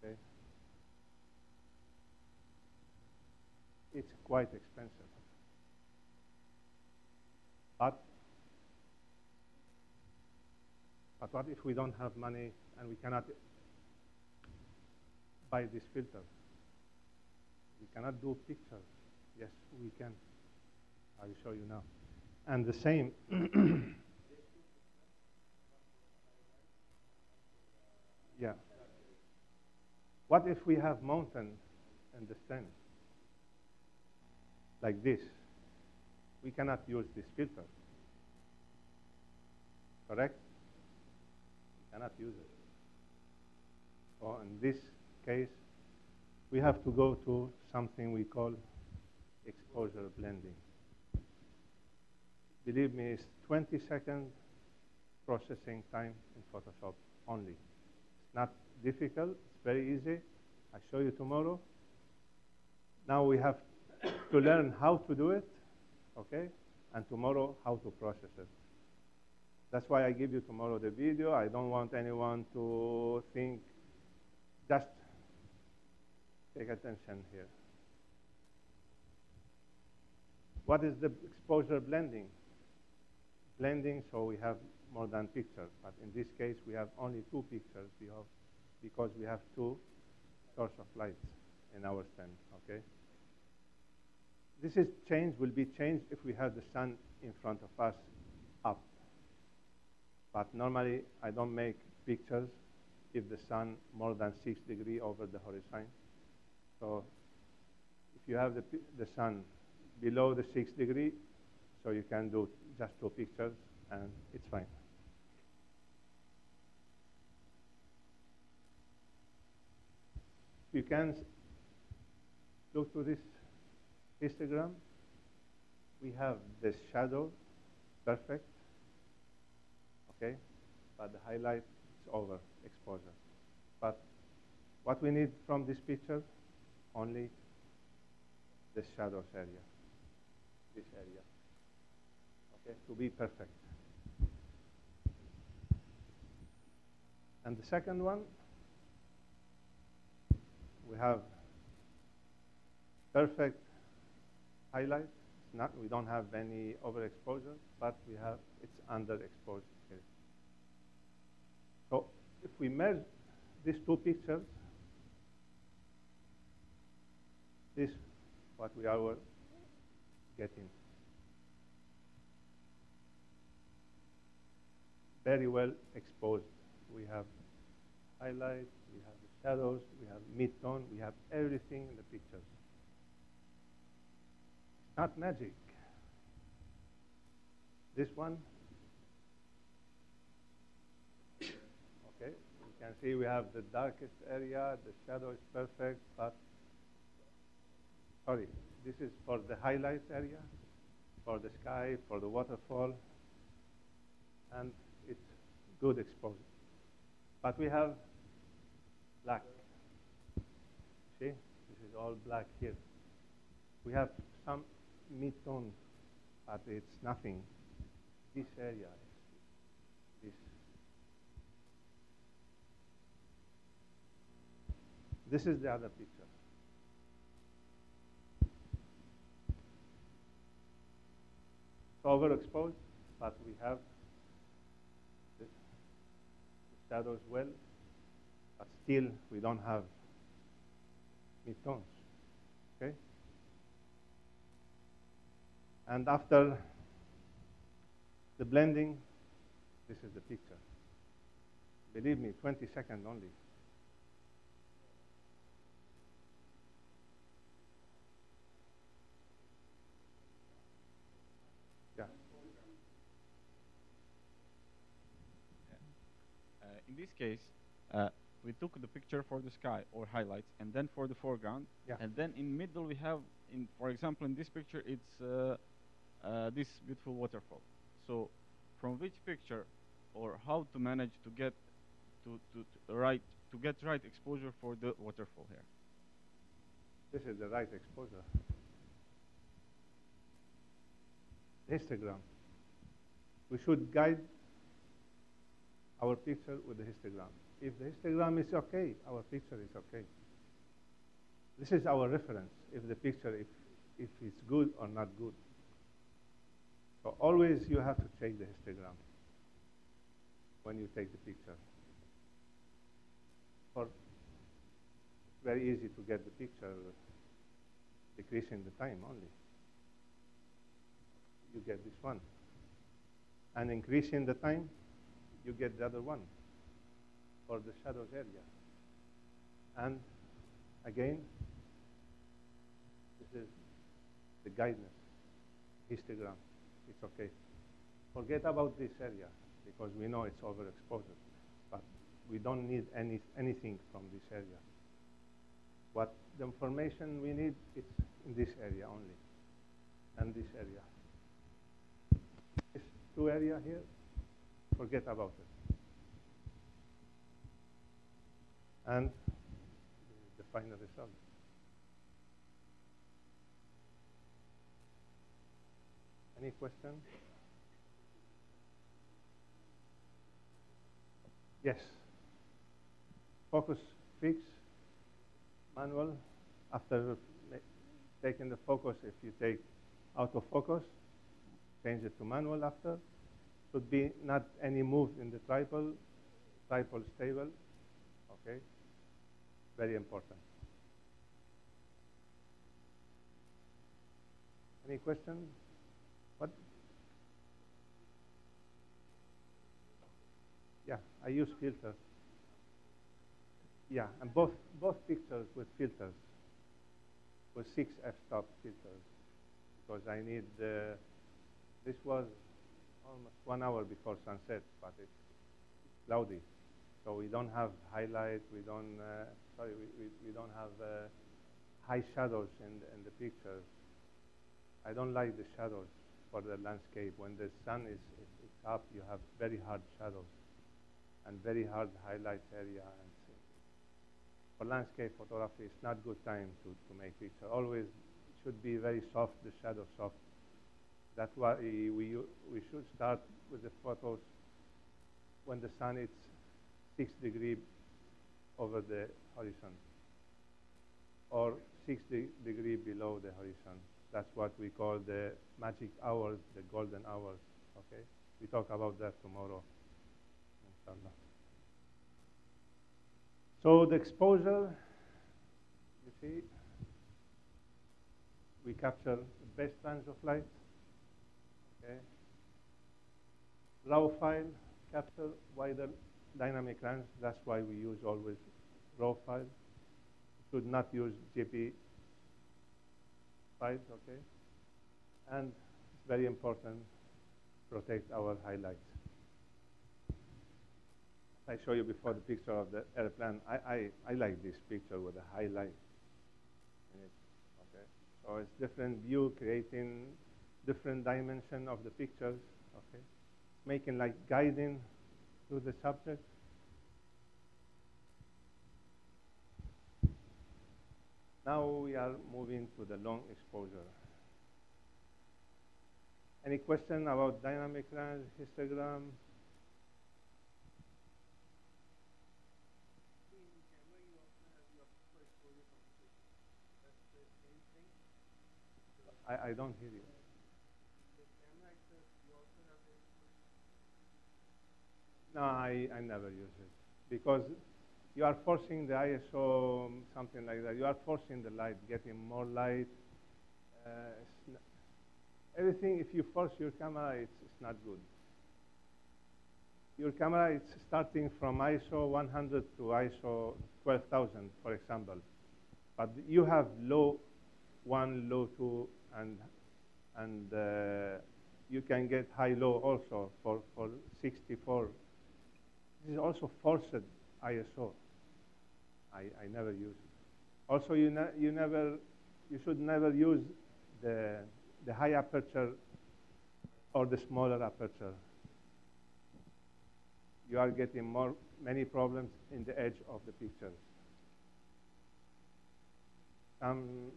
okay? It's quite expensive, but what if we don't have money and we cannot buy this filter? We cannot do pictures. Yes, we can. I will show you now. And the same. Yeah. What if we have mountain in the stand? Like this. We cannot use this filter. Correct? We cannot use it. So in this case, we have to go to something we call exposure blending. Believe me, it's 20-second processing time in Photoshop only. It's not difficult, it's very easy. I'll show you tomorrow. Now we have to learn how to do it, okay? And tomorrow, how to process it. That's why I give you tomorrow the video. I don't want anyone to think, just take attention here. What is the exposure blending? Blending, so we have more than pictures, but in this case, we have only 2 pictures because we have 2 sources of light in our stand, okay? This is will be changed if we have the sun in front of us up. But normally, I don't make pictures if the sun more than 6 degrees over the horizon. So if you have the sun below the 6 degree, so you can do just 2 pictures, and it's fine. You can look to this histogram. We have the shadow perfect, okay? But the highlight is over exposure. But what we need from this picture, only the shadows area, this area, okay, to be perfect. And the second one, we have perfect highlight. We don't have any overexposure, but we have it's underexposed here. So if we merge these 2 pictures, this is what we are getting. Very well exposed. We have highlight, we have the shadows, we have mid-tone, we have everything in the pictures. Not magic. This one, okay, you can see we have the darkest area, the shadow is perfect, but, sorry, this is for the highlight area, for the sky, for the waterfall, and it's good exposure. But we have black. See, this is all black here. We have some mid-tone, but it's nothing. This area, this is the other picture. It's overexposed, but we have the shadows well, but still we don't have mid-tones, okay? And after the blending, this is the picture. Believe me, 20 seconds only. Yeah. In this case, we took the picture for the sky or highlights, and then for the foreground, and then in middle we have, for example, in this picture, it's this beautiful waterfall. So, from which picture, or how to manage to get right exposure for the waterfall here? This is the right exposure. Histogram. We should guide our picture with the histogram. If the histogram is okay, our picture is okay. This is our reference. If the picture, if it's good or not good. So always you have to check the histogram when you take the picture. It's very easy to get the picture, decreasing the time only. You get this one. And increasing the time, you get the other one for the shadows area. And again, this is the guidance, histogram. It's okay. Forget about this area because we know it's overexposure, but we don't need anything from this area. What the information we need, it's in this area only, and this area. two area here, forget about it. And the final result. Any question? Yes. Focus fix, manual. After taking the focus, if you take autofocus, change it to manual after. Should be not any move in the tripod stable. Okay, very important. Any question? What? Yeah, I use filters. Yeah, and both pictures with filters, with 6 f-stop filters, because I need. This was almost 1 hour before sunset, but it's cloudy, so we don't have highlight. We don't. We don't have high shadows in the pictures. I don't like the shadows for the landscape. When the sun is up, you have very hard shadows and very hard highlights area. And for landscape photography, it's not good time to make picture. Always should be very soft, the shadow soft. That's why we should start with the photos when the sun is 6 degrees over the horizon or 6 degrees below the horizon. That's what we call the magic hours, the golden hours. Okay, we talk about that tomorrow, inshallah. So the exposure, you see, we capture the best range of light. Okay. RAW file capture wider dynamic range. That's why we use always RAW file. Should not use JP files. Okay, and it's very important protect our highlights. I show you before the picture of the airplane. I like this picture with a highlight in it. Okay, so it's different view, creating different dimension of the pictures. Okay, making like guiding to the subject. Now we are moving to the long exposure. Any question about dynamic range, histogram? I don't hear you. No, I never use it because you are forcing the ISO, something like that. You are forcing the light, getting more light. Everything, if you force your camera, it's not good. Your camera is starting from ISO 100 to ISO 12,000, for example. But you have low 1, low 2, and you can get high-low also for 64. This is also forced ISO. I never use it. Also, you should never use the high aperture or the smaller aperture. You are getting many problems in the edge of the pictures. Some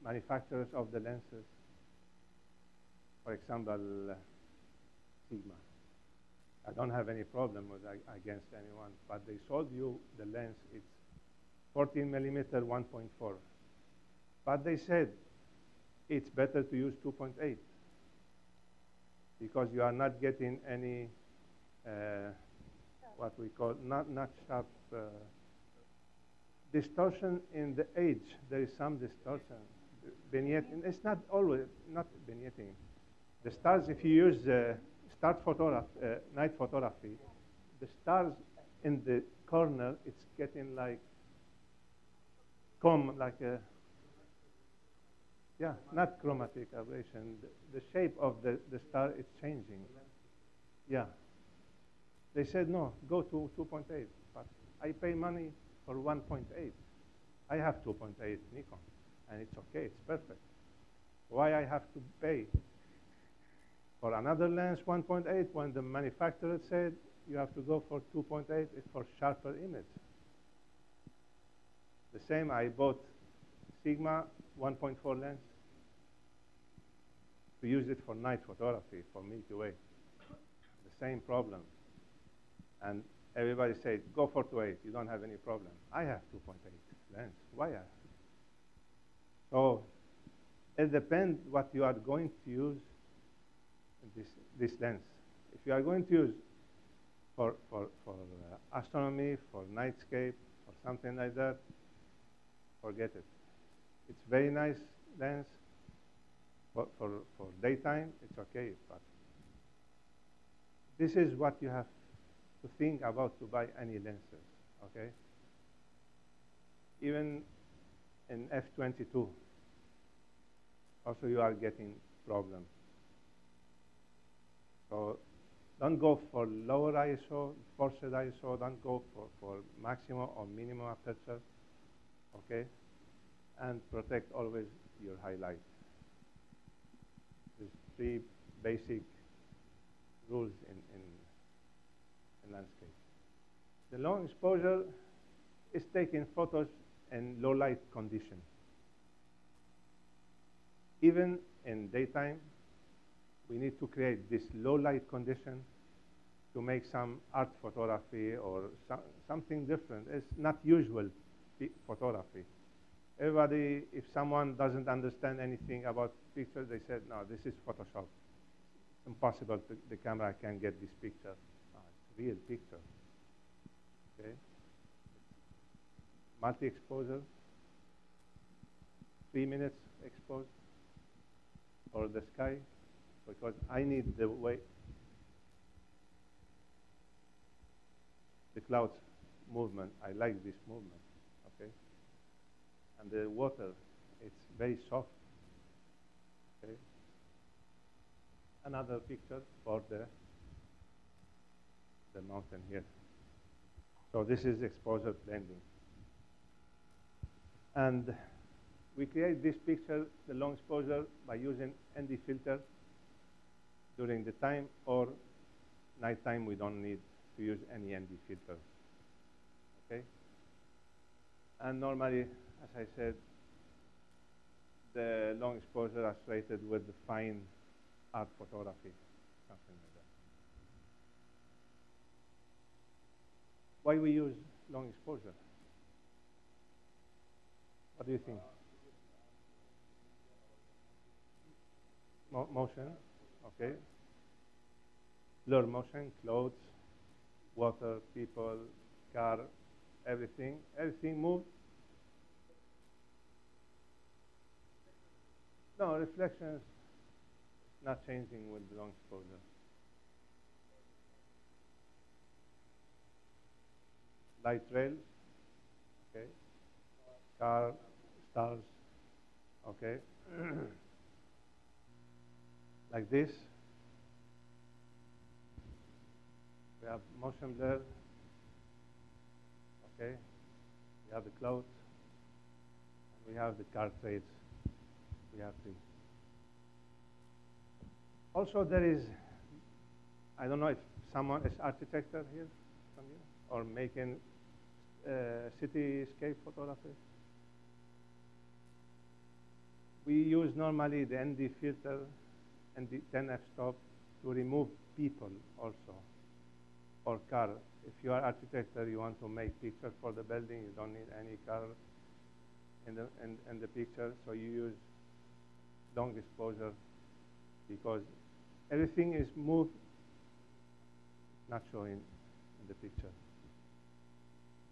manufacturers of the lenses, for example, Sigma. I don't have any problem against anyone, but they sold you the lens. It's 14 millimeter 1.4. But they said it's better to use 2.8 because you are not getting any what we call not sharp distortion in the edge. There is some distortion. Vignetting. It's not always not vignetting. The stars, if you use night photography, the stars in the corner, it's getting like not chromatic aberration. The shape of the star is changing. Yeah. They said, no, go to 2.8. But I pay money for 1.8. I have 2.8 Nikon, and it's okay, it's perfect. Why I have to pay For another lens, 1.8, when the manufacturer said you have to go for 2.8, it's for sharper image. The same, I bought Sigma 1.4 lens to use it for night photography, for Milky Way. The same problem. And everybody said, go for 2.8, you don't have any problem. I have 2.8 lens. Why? So it depends what you are going to use this lens. If you are going to use for astronomy, for nightscape, or something like that, forget it. It's very nice lens. For daytime, it's okay. But this is what you have to think about to buy any lenses, okay? Even in f/22, also you are getting problems. So don't go for lower ISO, forced ISO, don't go for maximum or minimum aperture, okay? And protect always your highlight. There's 3 basic rules in landscape. The long exposure is taking photos in low light condition. Even in daytime, we need to create this low light condition to make some art photography or something different. It's not usual photography. Everybody, if someone doesn't understand anything about pictures, they said, no, this is Photoshop. It's impossible, the camera can get this picture. No, it's real picture, okay? Multi-exposure, 3 minutes exposed for the sky, because I need the way the clouds movement. I like this movement, okay? And the water, it's very soft, okay? Another picture for the mountain here. So this is exposure blending. And we create this picture, the long exposure, by using ND filter during the time, or nighttime we don't need to use any ND filters, okay? And normally, as I said, the long exposure are rated with the fine art photography, something like that. Why we use long exposure? What do you think? Motion, okay. Blur motion, clothes, water, people, car, everything moves. No, reflections not changing with the long exposure. Light rails, okay. Car, stars, okay. Like this. We have motion blur, okay. We have the clouds, and we have the car trails. We have 3. Also, there is, I don't know if someone is architect here from you, or making cityscape photography. We use normally the ND filter and the 10 f-stop to remove people also, or car. If you are architect, you want to make pictures for the building, you don't need any car in the picture, so you use long exposure, because everything is moved, not showing in the picture.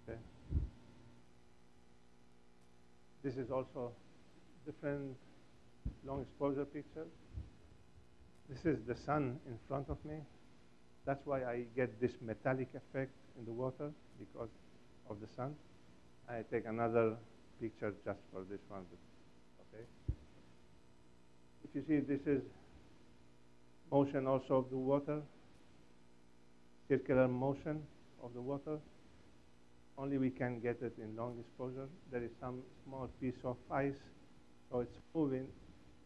Okay. This is also different long exposure picture. This is the sun in front of me. That's why I get this metallic effect in the water, because of the sun. I take another picture just for this one, okay? If you see, this is motion also of the water, circular motion of the water. Only we can get it in long exposure. There is some small piece of ice, so it's moving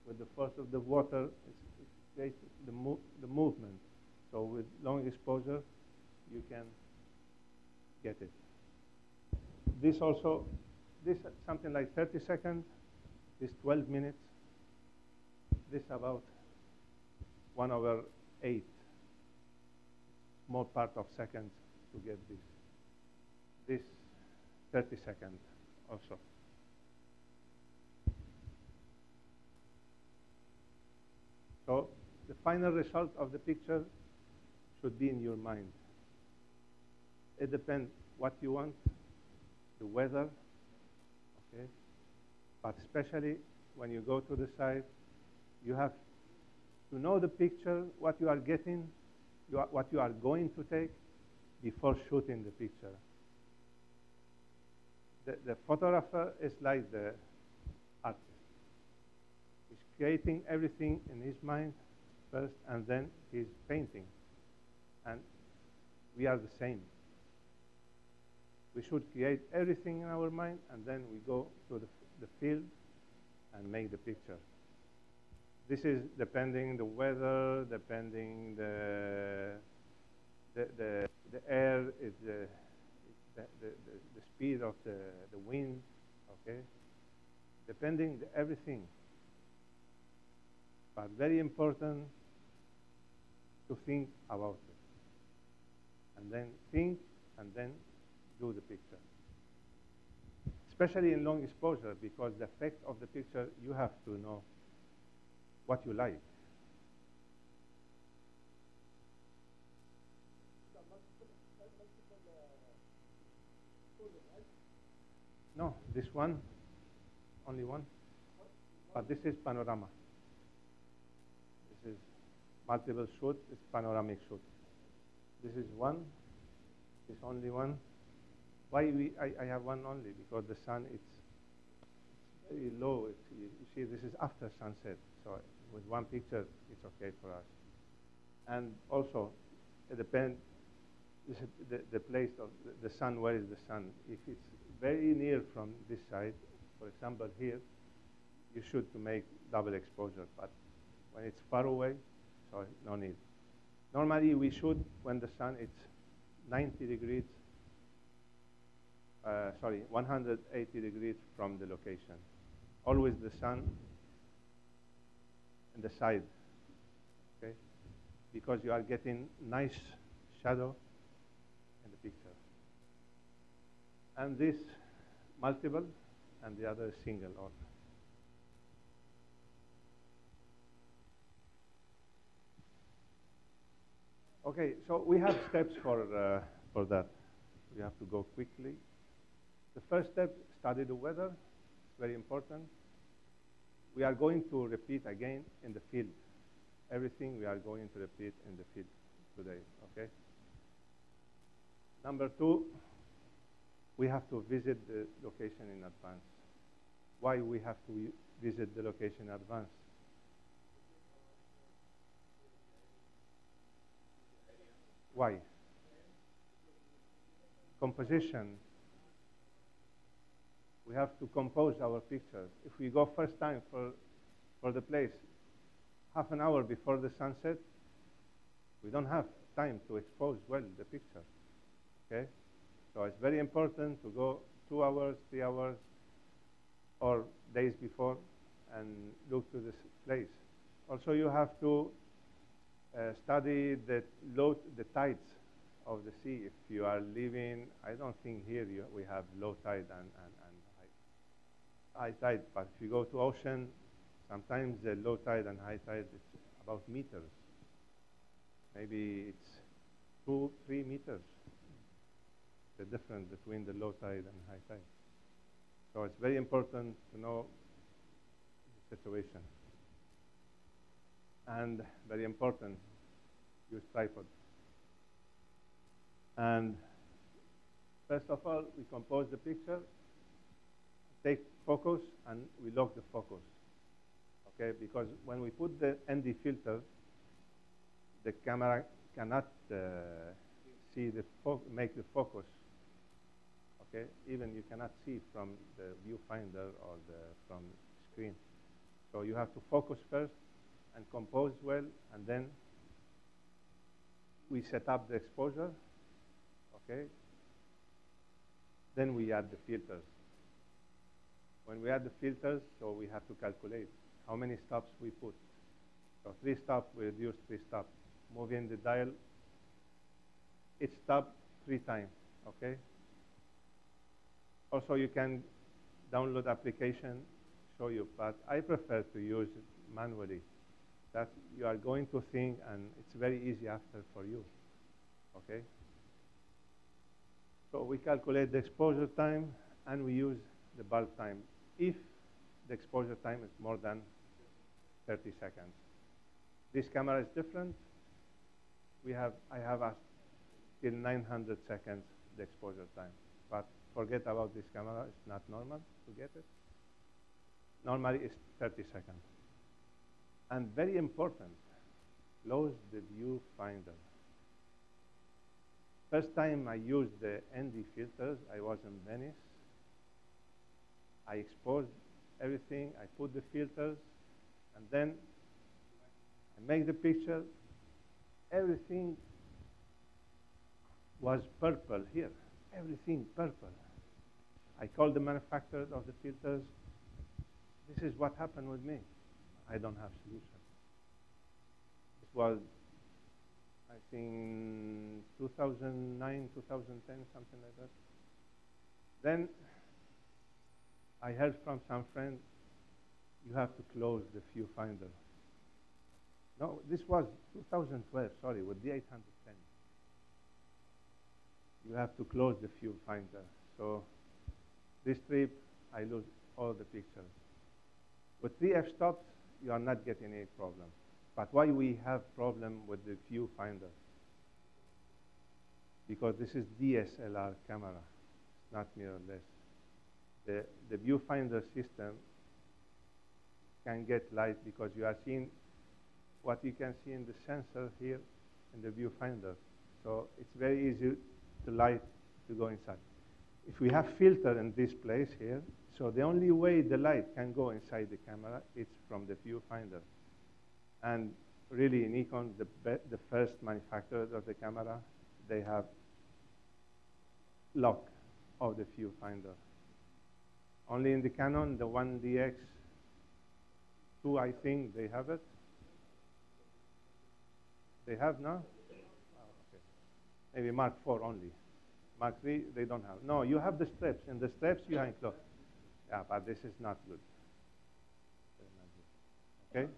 with the force of the water. create the movement. So with long exposure, you can get it. This also, this something like 30 seconds, this 12 minutes, this about 1/8, small part of seconds to get this. This 30 seconds also. So the final result of the picture should be in your mind. It depends what you want, the weather, okay? But especially when you go to the site, you have to know the picture, what you are getting, what you are going to take before shooting the picture. The photographer is like the artist. He's creating everything in his mind first, and then he's painting. And we are the same. We should create everything in our mind, and then we go to the field and make the picture. This is depending the weather, depending the air, is the speed of the wind, okay? Depending everything. But very important to think about it. And then think, and then do the picture. Especially in long exposure, because the effect of the picture, you have to know what you like. No, this one, only one. But this is panorama. This is multiple shoot, it's panoramic shoot. This is one, this only one. Why I have one only? Because the sun, it's very low. You see, this is after sunset. So with one picture, it's okay for us. And also, it depends, the place of the sun, where is the sun? If it's very near from this side, for example here, you should to make double exposure. But when it's far away, so no need. Normally we should when the sun is 90 degrees, 180 degrees from the location. Always the sun in the side, okay? Because you are getting nice shadow in the picture. And this multiple, and the other single order. Okay, so we have steps for that. We have to go quickly. The first step, study the weather. It's very important. We are going to repeat again in the field. Everything we are going to repeat in the field today, okay? Number two, we have to visit the location in advance. Why we have to visit the location in advance? Why? Composition. We have to compose our pictures. If we go first time for the place, half an hour before the sunset, we don't have time to expose well the picture, okay? So it's very important to go 2 hours, 3 hours, or days before and look to this place. Also, you have to study the tides of the sea. If you are living, I don't think here we have low tide and high tide, but if you go to ocean, sometimes the low tide and high tide is about meters. Maybe it's 2, 3 meters, the difference between the low tide and high tide. So it's very important to know the situation. And very important, use tripod. And first of all, we compose the picture, take focus, and we lock the focus. Okay, because when we put the ND filter, the camera cannot make the focus. Okay, even you cannot see from the viewfinder or from the screen. So you have to focus first, and compose well, and then we set up the exposure, okay? Then we add the filters. When we add the filters, so we have to calculate how many stops we put. So 3 stops, we reduce 3 stops. Move in the dial, each stop 3 times, okay? Also, you can download application, show you, but I prefer to use it manually. That you are going to think, and it's very easy after for you, okay? So we calculate the exposure time, and we use the bulb time if the exposure time is more than 30 seconds. This camera is different. I have till 900 seconds the exposure time, but forget about this camera. It's not normal to get it. Normally it's 30 seconds. And very important, close the viewfinder. First time I used the ND filters, I was in Venice. I exposed everything, I put the filters, and then I make the picture. Everything was purple here, everything purple. I called the manufacturer of the filters. This is what happened with me. I don't have solution. It was, I think, 2009, 2010, something like that. Then I heard from some friend, you have to close the viewfinder. No, this was 2012, sorry, with the 810. You have to close the viewfinder. So this trip, I lose all the pictures. With 3 f-stops, you are not getting any problem. But why we have problem with the viewfinder? Because this is DSLR camera, not mirrorless. The viewfinder system can get light because you are seeing what you can see in the sensor here in the viewfinder. So it's very easy to light to go inside. If we have filter in this place here, so the only way the light can go inside the camera is from the viewfinder. And really, Nikon, the first manufacturer of the camera, they have lock of the viewfinder. Only in the Canon, the 1DX2, I think they have it. They have now? Oh, okay. Maybe Mark 4 only. Mark 3, they don't have. No, you have the straps. In the straps, you have closed. Yeah, but this is not good. Okay?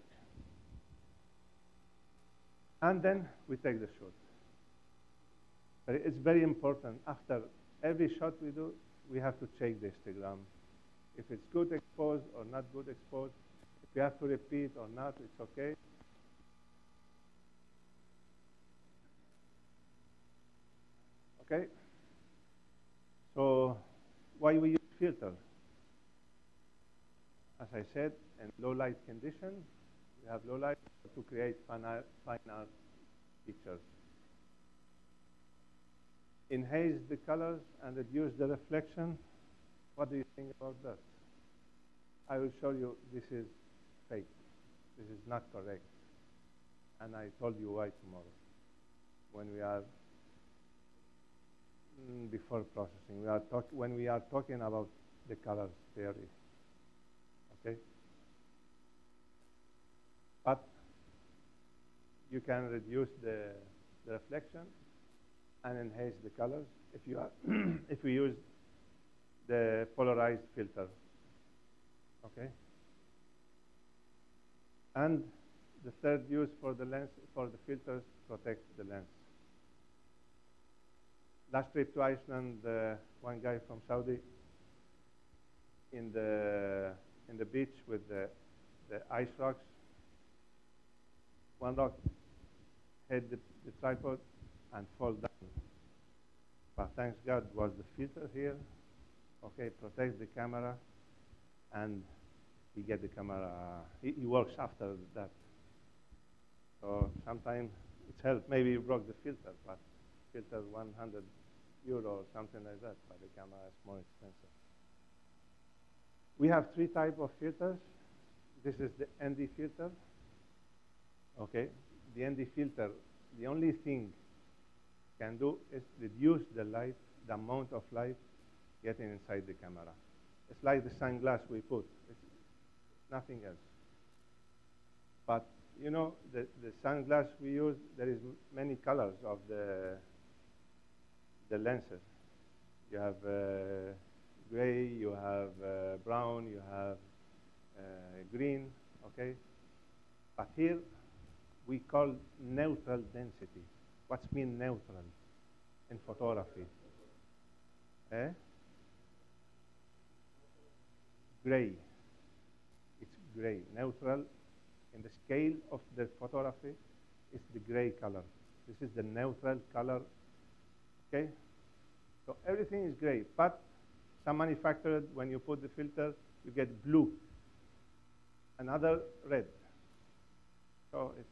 And then we take the shot. But it's very important. After every shot we do, we have to check the histogram. If it's good exposed or not good exposed. If we have to repeat or not, it's okay. Okay? So why we use filter? As I said, in low light conditions, we have low light to create fine art pictures. Enhance the colors and reduce the reflection. What do you think about that? I will show you this is fake. This is not correct. And I told you why tomorrow. When we are before processing, when we are talking about the colors theory. Okay? But you can reduce the reflection and enhance the colors if you are if we use the polarized filter. Okay? And the third use for the lens, for the filters, protect the lens. Last trip to Iceland, one guy from Saudi in the beach with the ice rocks. One rock hit the tripod and fall down. But thanks God was the filter here. Okay, protects the camera, and he get the camera. He works after that. So sometimes it's helped. Maybe you broke the filter, but filter 100 euro or something like that. But the camera is more expensive. We have 3 types of filters. This is the ND filter. Okay, the ND filter, the only thing can do is reduce the light, the amount of light getting inside the camera. It's like the sunglass we put. It's nothing else. But you know, the sunglass we use, there is many colors of the lenses. You have gray, you have brown, you have green, okay? But here, we call neutral density. What's mean neutral in photography? Gray. It's gray. Neutral in the scale of the photography is the gray color. This is the neutral color, okay? So everything is gray, but some manufacturers, when you put the filter, you get blue, another red. So it's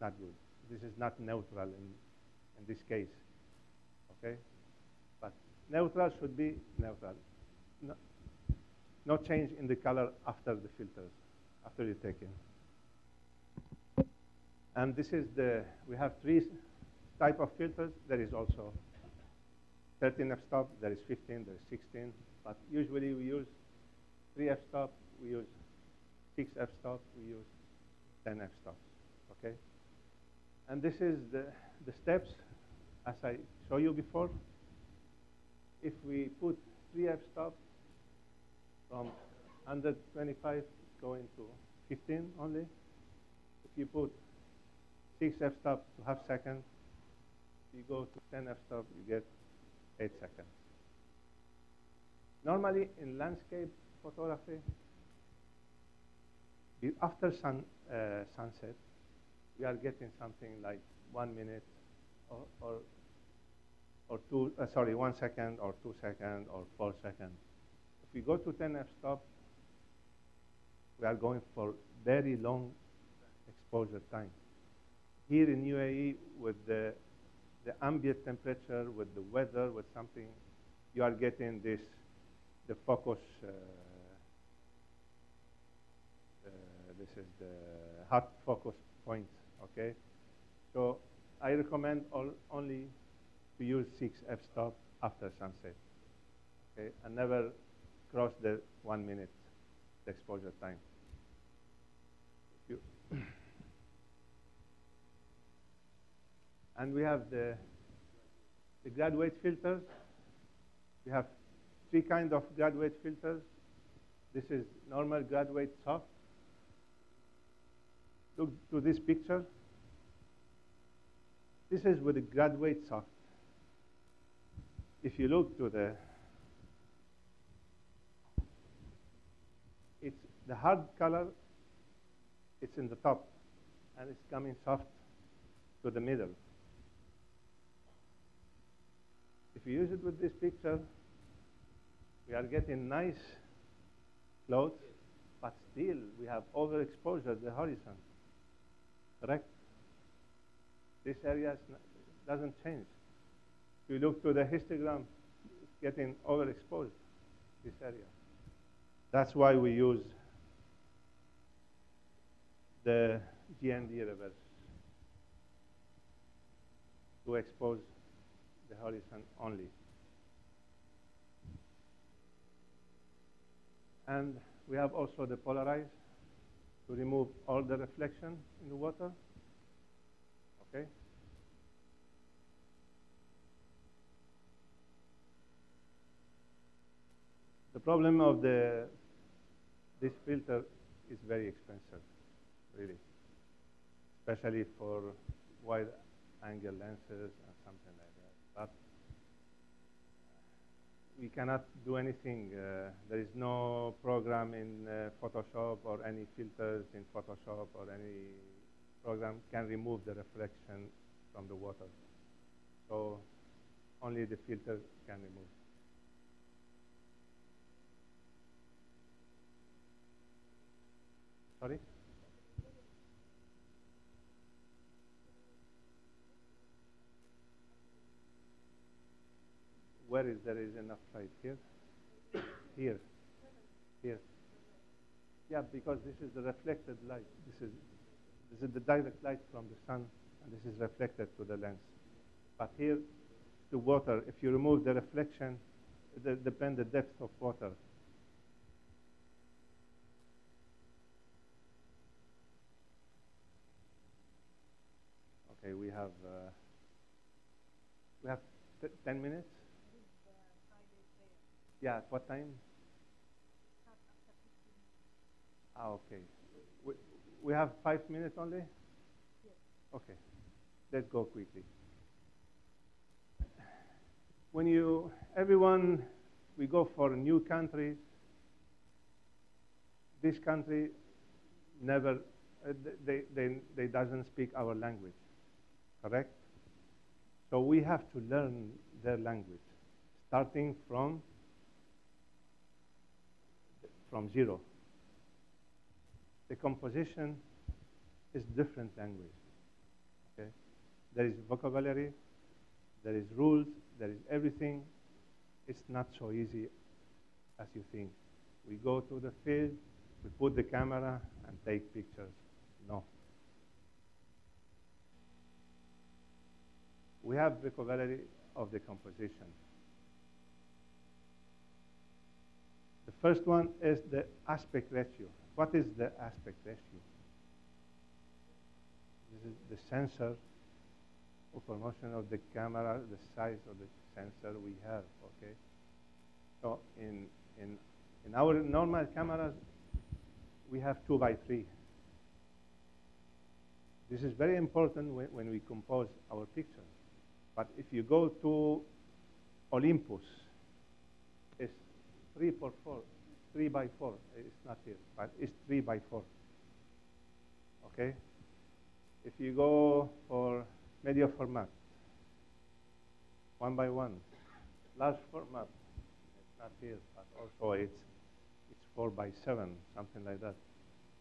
not good. This is not neutral in this case, okay? But neutral should be neutral. No change in the color after the filters, after you take it. And this is we have 3 type of filters. There is also 13 f-stop, there is 15, there is 16, but usually we use 3 f-stop, we use 6 f-stop, we use 10 f-stops, okay? And this is the steps, as I showed you before. If we put 3 f-stop from 125 going to 15 only, if you put 6 f-stop to half second, you go to 10 f-stop, you get 8 seconds. Normally, in landscape photography, after sunset, we are getting something like 1 minute or 1 second or 2 seconds or 4 seconds. If we go to 10 f-stop, we are going for very long exposure time. Here in UAE, with the ambient temperature, with the weather, with something, you are getting the focus. This is the hot focus points, okay? So I recommend only to use 6 f-stop after sunset, okay? And never cross the 1 minute exposure time. And we have the graduate filters. We have 3 kinds of graduate filters. This is normal graduate soft. Look to this picture. This is with the graduate soft. If you look to it's the hard color, it's in the top, and it's coming soft to the middle. If you use it with this picture, we are getting nice clothes, but still we have overexposure the horizon. Correct? This area doesn't change. If you look to the histogram, it's getting overexposed, this area. That's why we use the GND reverse to expose the horizon only. And we have also the polarize to remove all the reflection in the water. Okay? The problem of this filter is very expensive, really, especially for wide angle lenses and something like that. But we cannot do anything. There is no program in Photoshop or any filters in Photoshop or any program can remove the reflection from the water. So only the filter can remove. Sorry? Where is there is enough light? Here? Here. Here. Yeah, because this is the reflected light. This is This is the direct light from the sun, and this is reflected to the lens. But here, the water, if you remove the reflection, it depends the depth of water. Okay, we have 10 minutes. Yeah, at what time? Ah, okay. We have 5 minutes only? Yes. Okay. Let's go quickly. Everyone, we go for new countries. This country never, they doesn't speak our language, correct? So we have to learn their language, starting from zero. The composition is different language, okay? There is vocabulary, there is rules, there is everything. It's not so easy as you think. We go to the field, we put the camera and take pictures. No. We have vocabulary of the composition. The first one is the aspect ratio. What is the aspect ratio? This is the sensor information of the camera, the size of the sensor we have, okay? So in our normal cameras, we have 2x3. This is very important when we compose our pictures. But if you go to Olympus, it's 3x4. It's not here, but it's 3x4. Okay? If you go for media format, 1x1, large format, it's not here, but also it's 4x7, something like that.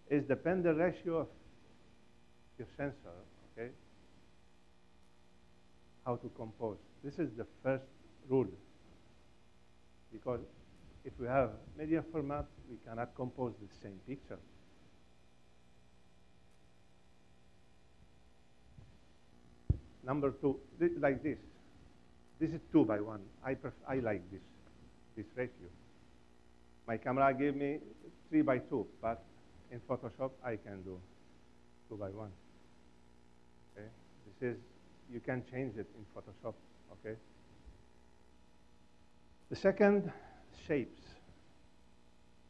It depends the ratio of your sensor, okay? How to compose. This is the first rule, because if we have media format, we cannot compose the same picture. Number two, like this. This is 2x1. I like this ratio. My camera gave me 3x2, but in Photoshop I can do 2x1. Okay, this is, you can change it in Photoshop. Okay. The second, shapes.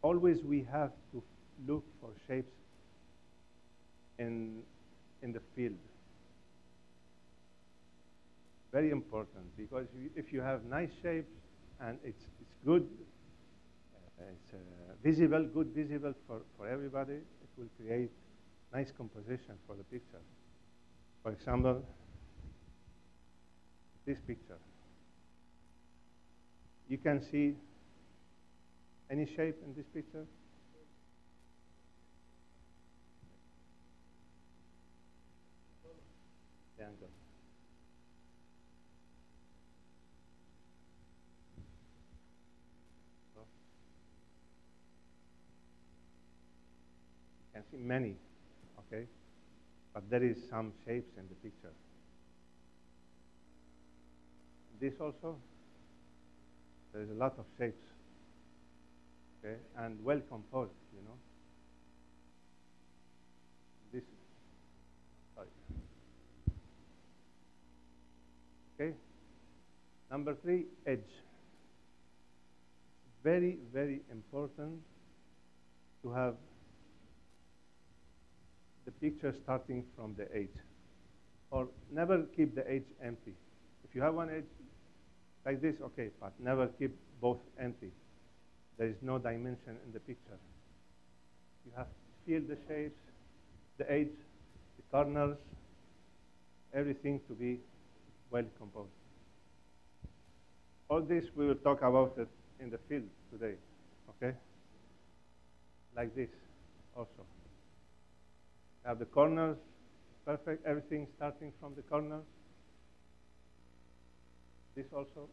Always we have to look for shapes in the field. Very important, because if you have nice shapes and it's good, it's visible, good visible for everybody, it will create nice composition for the picture. For example, this picture. You can see any shape in this picture? The angle. You can see many, okay? But there is some shapes in the picture. This also, there is a lot of shapes, okay? And well composed, you know? This, sorry. Okay? Number three, edge. Very, very important to have the picture starting from the edge, or never keep the edge empty. If you have one edge like this, okay, but never keep both empty. There is no dimension in the picture. You have to feel the shapes, the edge, the corners, everything to be well composed. All this we will talk about it in the field today, okay? Like this also. Have the corners perfect, everything starting from the corners. This also.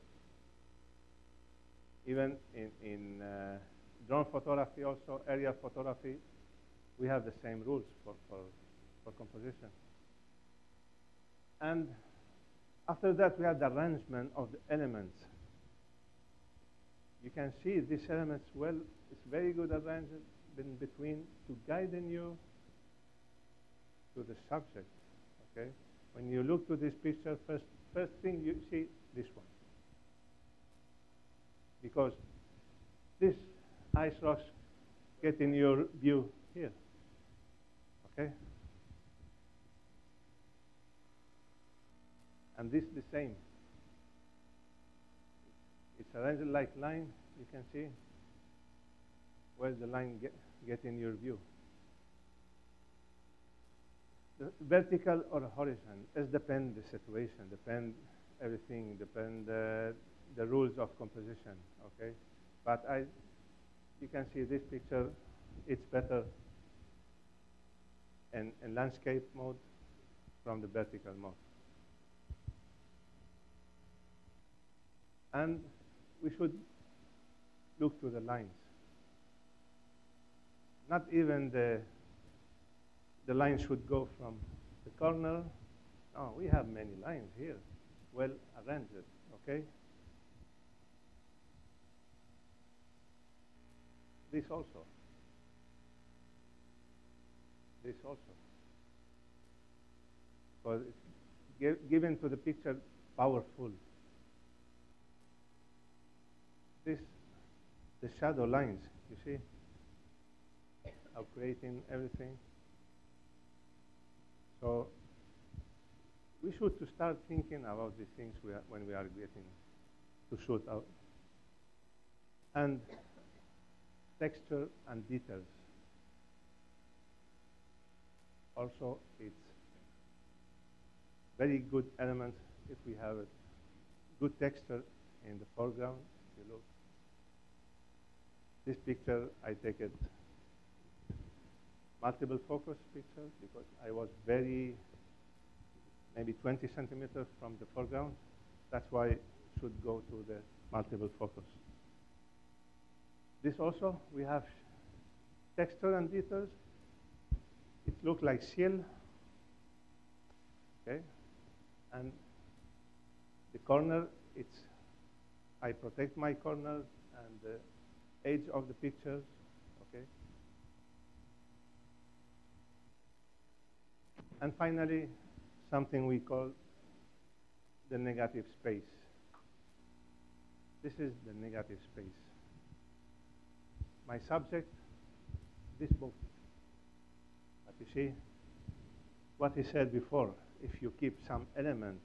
Even in drone photography also, aerial photography, we have the same rules for for composition. And after that, we have the arrangement of the elements. You can see these elements well. It's very good arrangement in between to guide you to the subject. Okay, when you look to this picture, first thing you see this one, because this ice rocks get in your view here. Okay, and this the same. It's arranged like line. You can see where the line get in your view. The vertical or horizontal, it depends the situation, depend everything, depend the rules of composition. Okay, but you can see this picture. It's better in landscape mode from the vertical mode. And we should look to the lines. Not even the line should go from the corner. No, we have many lines here, well arranged, okay? This also. This also. Because it's given to the picture powerful. This, the shadow lines, you see, of creating everything. So we should to start thinking about these things when we are getting to shoot out. And texture and details. Also, it's very good elements if we have a good texture in the foreground. If you look, this picture, I take it multiple focus picture because I was maybe 20 centimeters from the foreground. That's why it should go to the multiple focus. This also, we have texture and details. It looks like seal, okay? And the corner, I protect my corner and the edge of the pictures, okay? And finally, something we call the negative space. This is the negative space. My subject, this book. But you see, what he said before, if you keep some element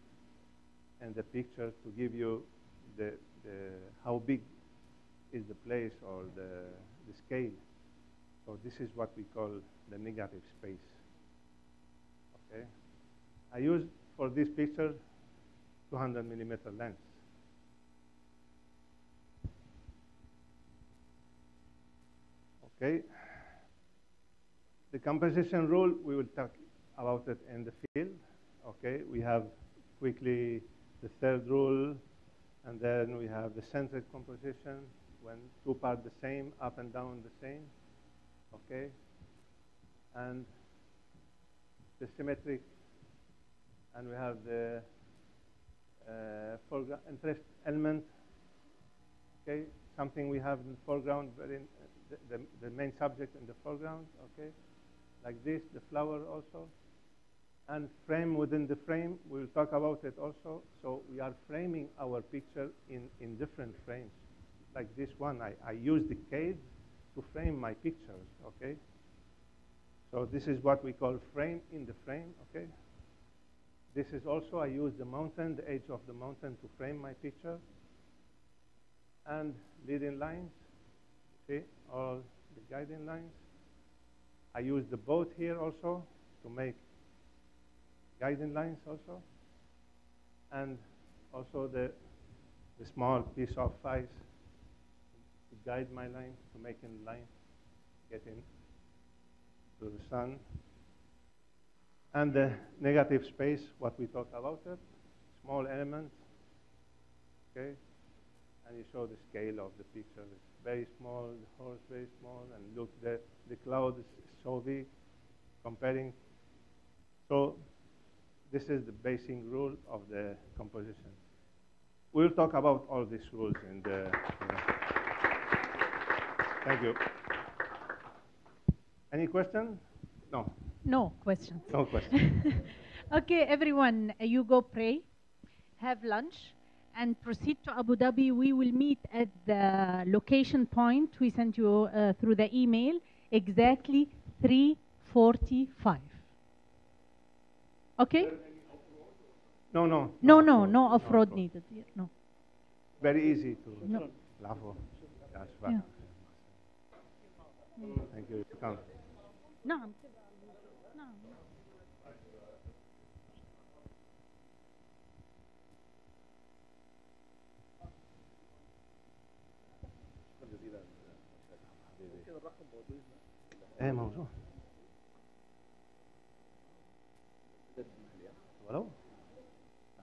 in the picture to give you how big is the place or the scale. So this is what we call the negative space. Okay, I use for this picture 200 millimeter lens. Okay, the composition rule, we will talk about it in the field. Okay, we have quickly the third rule, and then we have the centered composition, when two parts the same, up and down the same. Okay, and the symmetric, and we have the foreground interest element. Okay, something we have in the foreground, the main subject in the foreground. Okay, like this, the flower also, and frame within the frame. We'll talk about it also. So we are framing our picture in different frames. Like this one, I use the cage to frame my pictures. Okay. So this is what we call frame in the frame, okay? This is also, I use the mountain, the edge of the mountain to frame my picture. And leading lines, see, all the guiding lines. I use the boat here also to make guiding lines also. And also the small piece of ice to guide my line, to make a line, getting to the sun. And the negative space, what we talk about it, small elements, okay? And you show the scale of the picture. It's very small, the horse very small, and look, the cloud is so big comparing So this is the basic rule of the composition. We'll talk about all these rules in the. Thank you. Any question? No. No questions. No questions. Okay, everyone, you go pray, have lunch, and proceed to Abu Dhabi. We will meet at the location point we sent you through the email, exactly 3:45. Okay? No, no. No off-road needed here. No. Very easy to. No. Lavo. That's Yeah. right. Thank you. Come. نعم. نعم. ايه موجود.